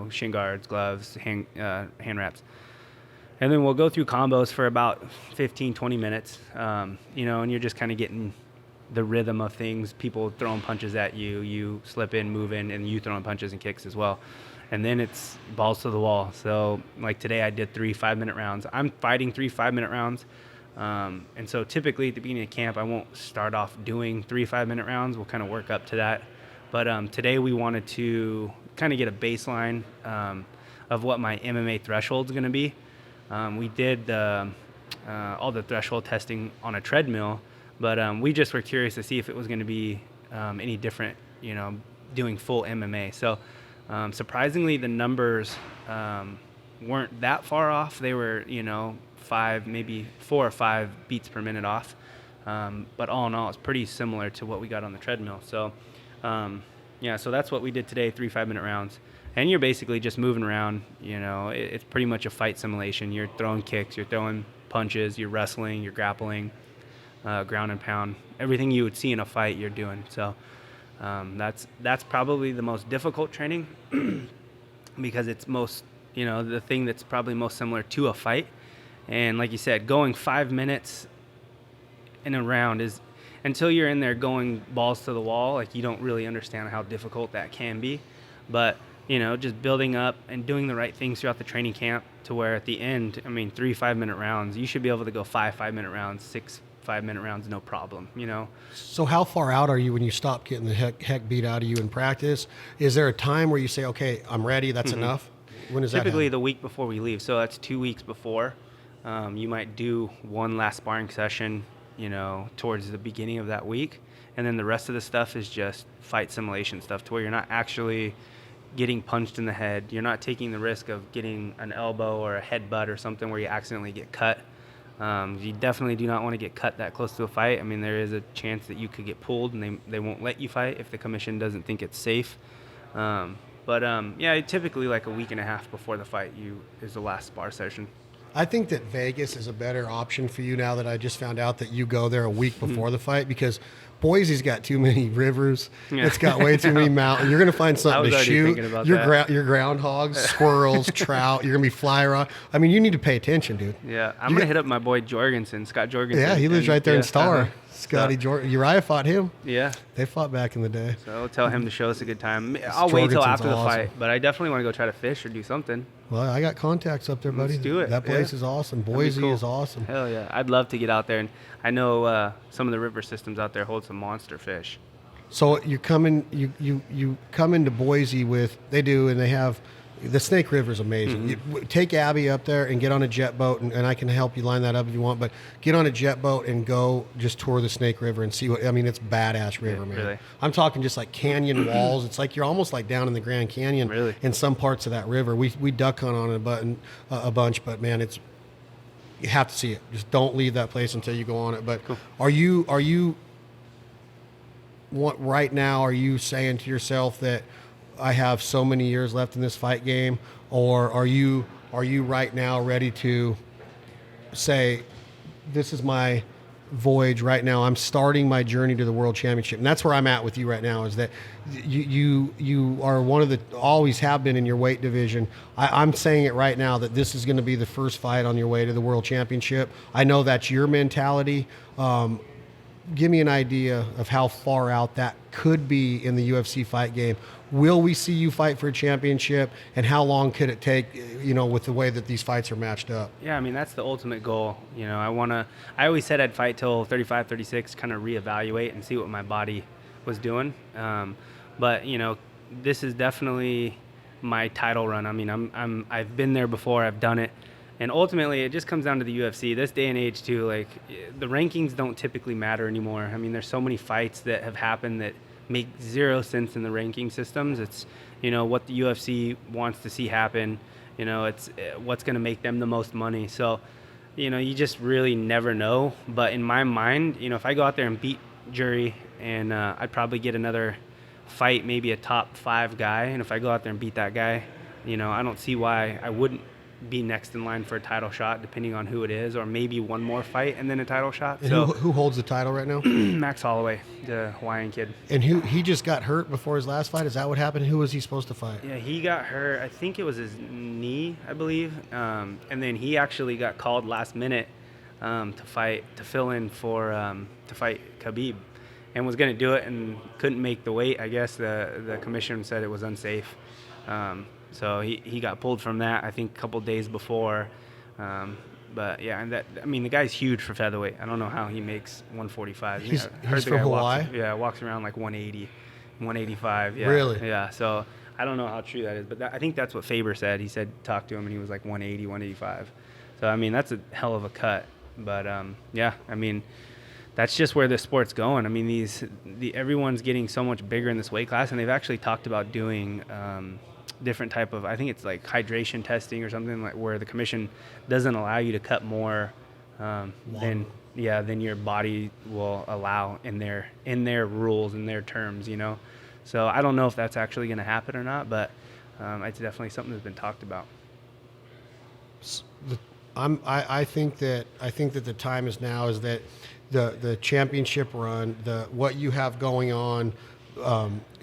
shin guards, gloves, hand wraps. And then we'll go through combos for about 15, 20 minutes, and you're just kind of getting the rhythm of things, people throwing punches at you, you slip in, move in, and you throwing punches and kicks as well. And then it's balls to the wall. So like today I did 3 5-minute rounds. I'm fighting 3 5-minute rounds. And so typically at the beginning of camp, I won't start off doing 3 5-minute rounds. We'll kind of work up to that. But today we wanted to kind of get a baseline of what my MMA threshold is going to be. We did all the threshold testing on a treadmill, but we just were curious to see if it was going to be any different, doing full MMA. So surprisingly, the numbers weren't that far off. They were, 5, maybe 4 or 5 beats per minute off. But all in all, it's pretty similar to what we got on the treadmill. So, so that's what we did today, 3 5-minute rounds. And you're basically just moving around, it's pretty much a fight simulation. You're throwing kicks, you're throwing punches, you're wrestling, you're grappling, ground and pound. Everything you would see in a fight, you're doing. So that's probably the most difficult training because it's most, the thing that's probably most similar to a fight. And like you said, going 5 minutes in a round is, until you're in there going balls to the wall, like you don't really understand how difficult that can be. But, just building up and doing the right things throughout the training camp to where at the end, 3 5-minute rounds, you should be able to go 5 5-minute rounds, 6 5-minute rounds, no problem, So how far out are you when you stop getting the heck beat out of you in practice? Is there a time where you say, okay, I'm ready, that's enough? When is that Typically happen? the week before we leave. So that's 2 weeks before. You might do one last sparring session, towards the beginning of that week. And then the rest of the stuff is just fight simulation stuff to where you're not actually getting punched in the head. You're not taking the risk of getting an elbow or a headbutt or something where you accidentally get cut. You definitely do not want to get cut that close to a fight. There is a chance that you could get pulled and they won't let you fight if the commission doesn't think it's safe. Typically like a week and a half before the fight is the last spar session. I think that Vegas is a better option for you now that I just found out that you go there a week before the fight, because Boise's got too many rivers. Yeah. It's got way too many mountains. You're going to find something to shoot. Your groundhogs, squirrels, trout. You're going to be fly rod. You need to pay attention, dude. Yeah, I'm going to hit up my boy Scott Jorgensen. Yeah, he lives right there in Star. Scotty Jordan. Uriah fought him. Yeah. They fought back in the day. So I'll tell him to show us a good time. I'll wait till after the fight, but I definitely want to go try to fish or do something. Well, I got contacts up there, buddy. Let's do it. That place is awesome. Boise is awesome. Hell yeah. I'd love to get out there. And I know some of the river systems out there hold some monster fish. So you come into Boise and they have, the Snake River is amazing. You take Abby up there and get on a jet boat, and I can help you line that up if you want, but get on a jet boat and go just tour the Snake River and see it's badass river, man. Really? I'm talking just like canyon walls. It's like you're almost like down in the Grand Canyon in some parts of that river. We duck hunt on a bunch, but man, you have to see it. Just don't leave that place until you go on it. But cool. Are you saying to yourself that I have so many years left in this fight game, or are you right now ready to say, this is my voyage right now? I'm starting my journey to the world championship, and that's where I'm at with you right now. Is that you are one of the, always have been in your weight division. I'm saying it right now that this is going to be the first fight on your way to the world championship. I know that's your mentality. Give me an idea of how far out that could be in the UFC fight game. Will we see you fight for a championship, and how long could it take, with the way that these fights are matched up? Yeah, I mean, that's the ultimate goal. I always said I'd fight till 35, 36, kind of reevaluate and see what my body was doing. But this is definitely my title run. I mean, I've been there before, I've done it. And ultimately, it just comes down to the UFC. This day and age, too, like, the rankings don't typically matter anymore. I mean, there's so many fights that have happened that make zero sense in the ranking systems. It's, what the UFC wants to see happen. It's what's going to make them the most money. So, you just really never know. But in my mind, if I go out there and beat Jury, and I'd probably get another fight, maybe a top 5 guy. And if I go out there and beat that guy, I don't see why I wouldn't be next in line for a title shot, depending on who it is, or maybe one more fight and then a title shot. And so who holds the title right now? Max Holloway, the Hawaiian kid. And he just got hurt before his last fight? Is that what happened? Who was he supposed to fight? Yeah, he got hurt. I think it was his knee, I believe. And then he actually got called last minute to fill in for to fight Khabib, and was going to do it and couldn't make the weight. I guess the commission said it was unsafe. So he got pulled from that, I think, a couple days before. But yeah, and the guy's huge for featherweight. I don't know how he makes 145. He's from Hawaii? Walks around like 180, 185. Yeah. Really? Yeah. So I don't know how true that is, but I think that's what Faber said. He said talk to him and he was like 180, 185. So I mean, that's a hell of a cut. But yeah, I mean, that's just where the sport's going. I mean, everyone's getting so much bigger in this weight class, and they've actually talked about doing different type of, I think it's like hydration testing or something, like where the commission doesn't allow you to cut more than your body will allow in their rules and their terms, So I don't know if that's actually going to happen or not, but it's definitely something that's been talked about. I think that the time is now, is that the championship run, what you have going on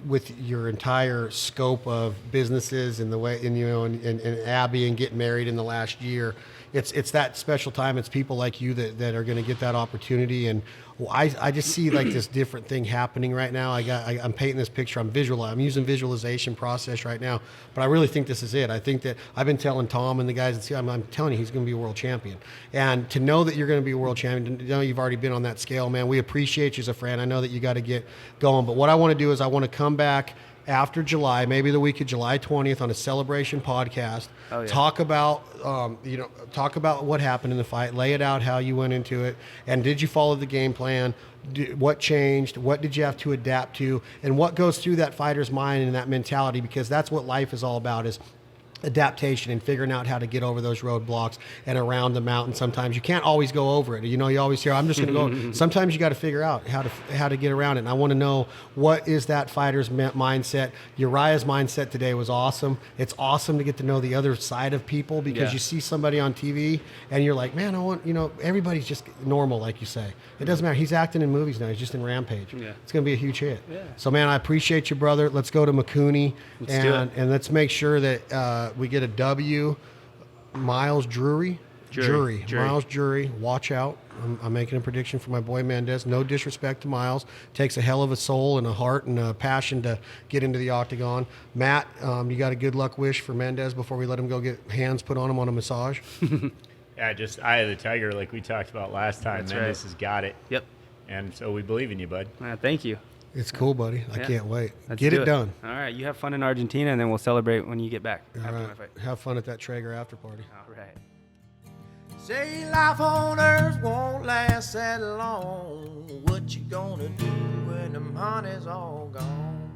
with your entire scope of businesses and the way, and Abby and getting married in the last year, it's that special time. It's people like you that are going to get that opportunity. And I just see like this different thing happening right now. I'm painting this picture. I'm using visualization process right now, but I really think this is it. I think that I've been telling Tom and the guys, I'm telling you, he's going to be a world champion. And to know that you're going to be a world champion, to know you've already been on that scale, man, we appreciate you as a friend. I know that you got to get going, but what I want to do is I want to come back after July, maybe the week of July 20th, on a celebration podcast. Oh, yeah. Talk about what happened in the fight, lay it out how you went into it, and did you follow the game plan? What changed? What did you have to adapt to? And what goes through that fighter's mind and that mentality? Because that's what life is all about, is adaptation and figuring out how to get over those roadblocks and around the mountain. Sometimes you can't always go over it. You always hear, I'm just going to go. Sometimes you got to figure out how to get around it. And I want to know, what is that fighter's mindset? Uriah's mindset today was awesome. It's awesome to get to know the other side of people, because you see somebody on TV and you're like, man, I want, everybody's just normal, like you say. It doesn't matter. He's acting in movies now. He's just in Rampage. Yeah. It's going to be a huge hit. Yeah. So, man, I appreciate you, brother. Let's go to McCooney and let's make sure that we get a W. Miles Jury. Miles Jury. Watch out. I'm making a prediction for my boy Mendes. No disrespect to Miles. Takes a hell of a soul and a heart and a passion to get into the octagon. Matt, you got a good luck wish for Mendes before we let him go get hands put on him on a massage? Yeah, just eye of the tiger, like we talked about last time. That's Mendes right. has got it. Yep. And so we believe in you, bud. Thank you. It's cool, buddy. I can't wait. Let's get do it done. All right. You have fun in Argentina, and then we'll celebrate when you get back after my fight. Have fun at that Traeger after party. All right. Say life on earth won't last that long. What you gonna do when the money's all gone?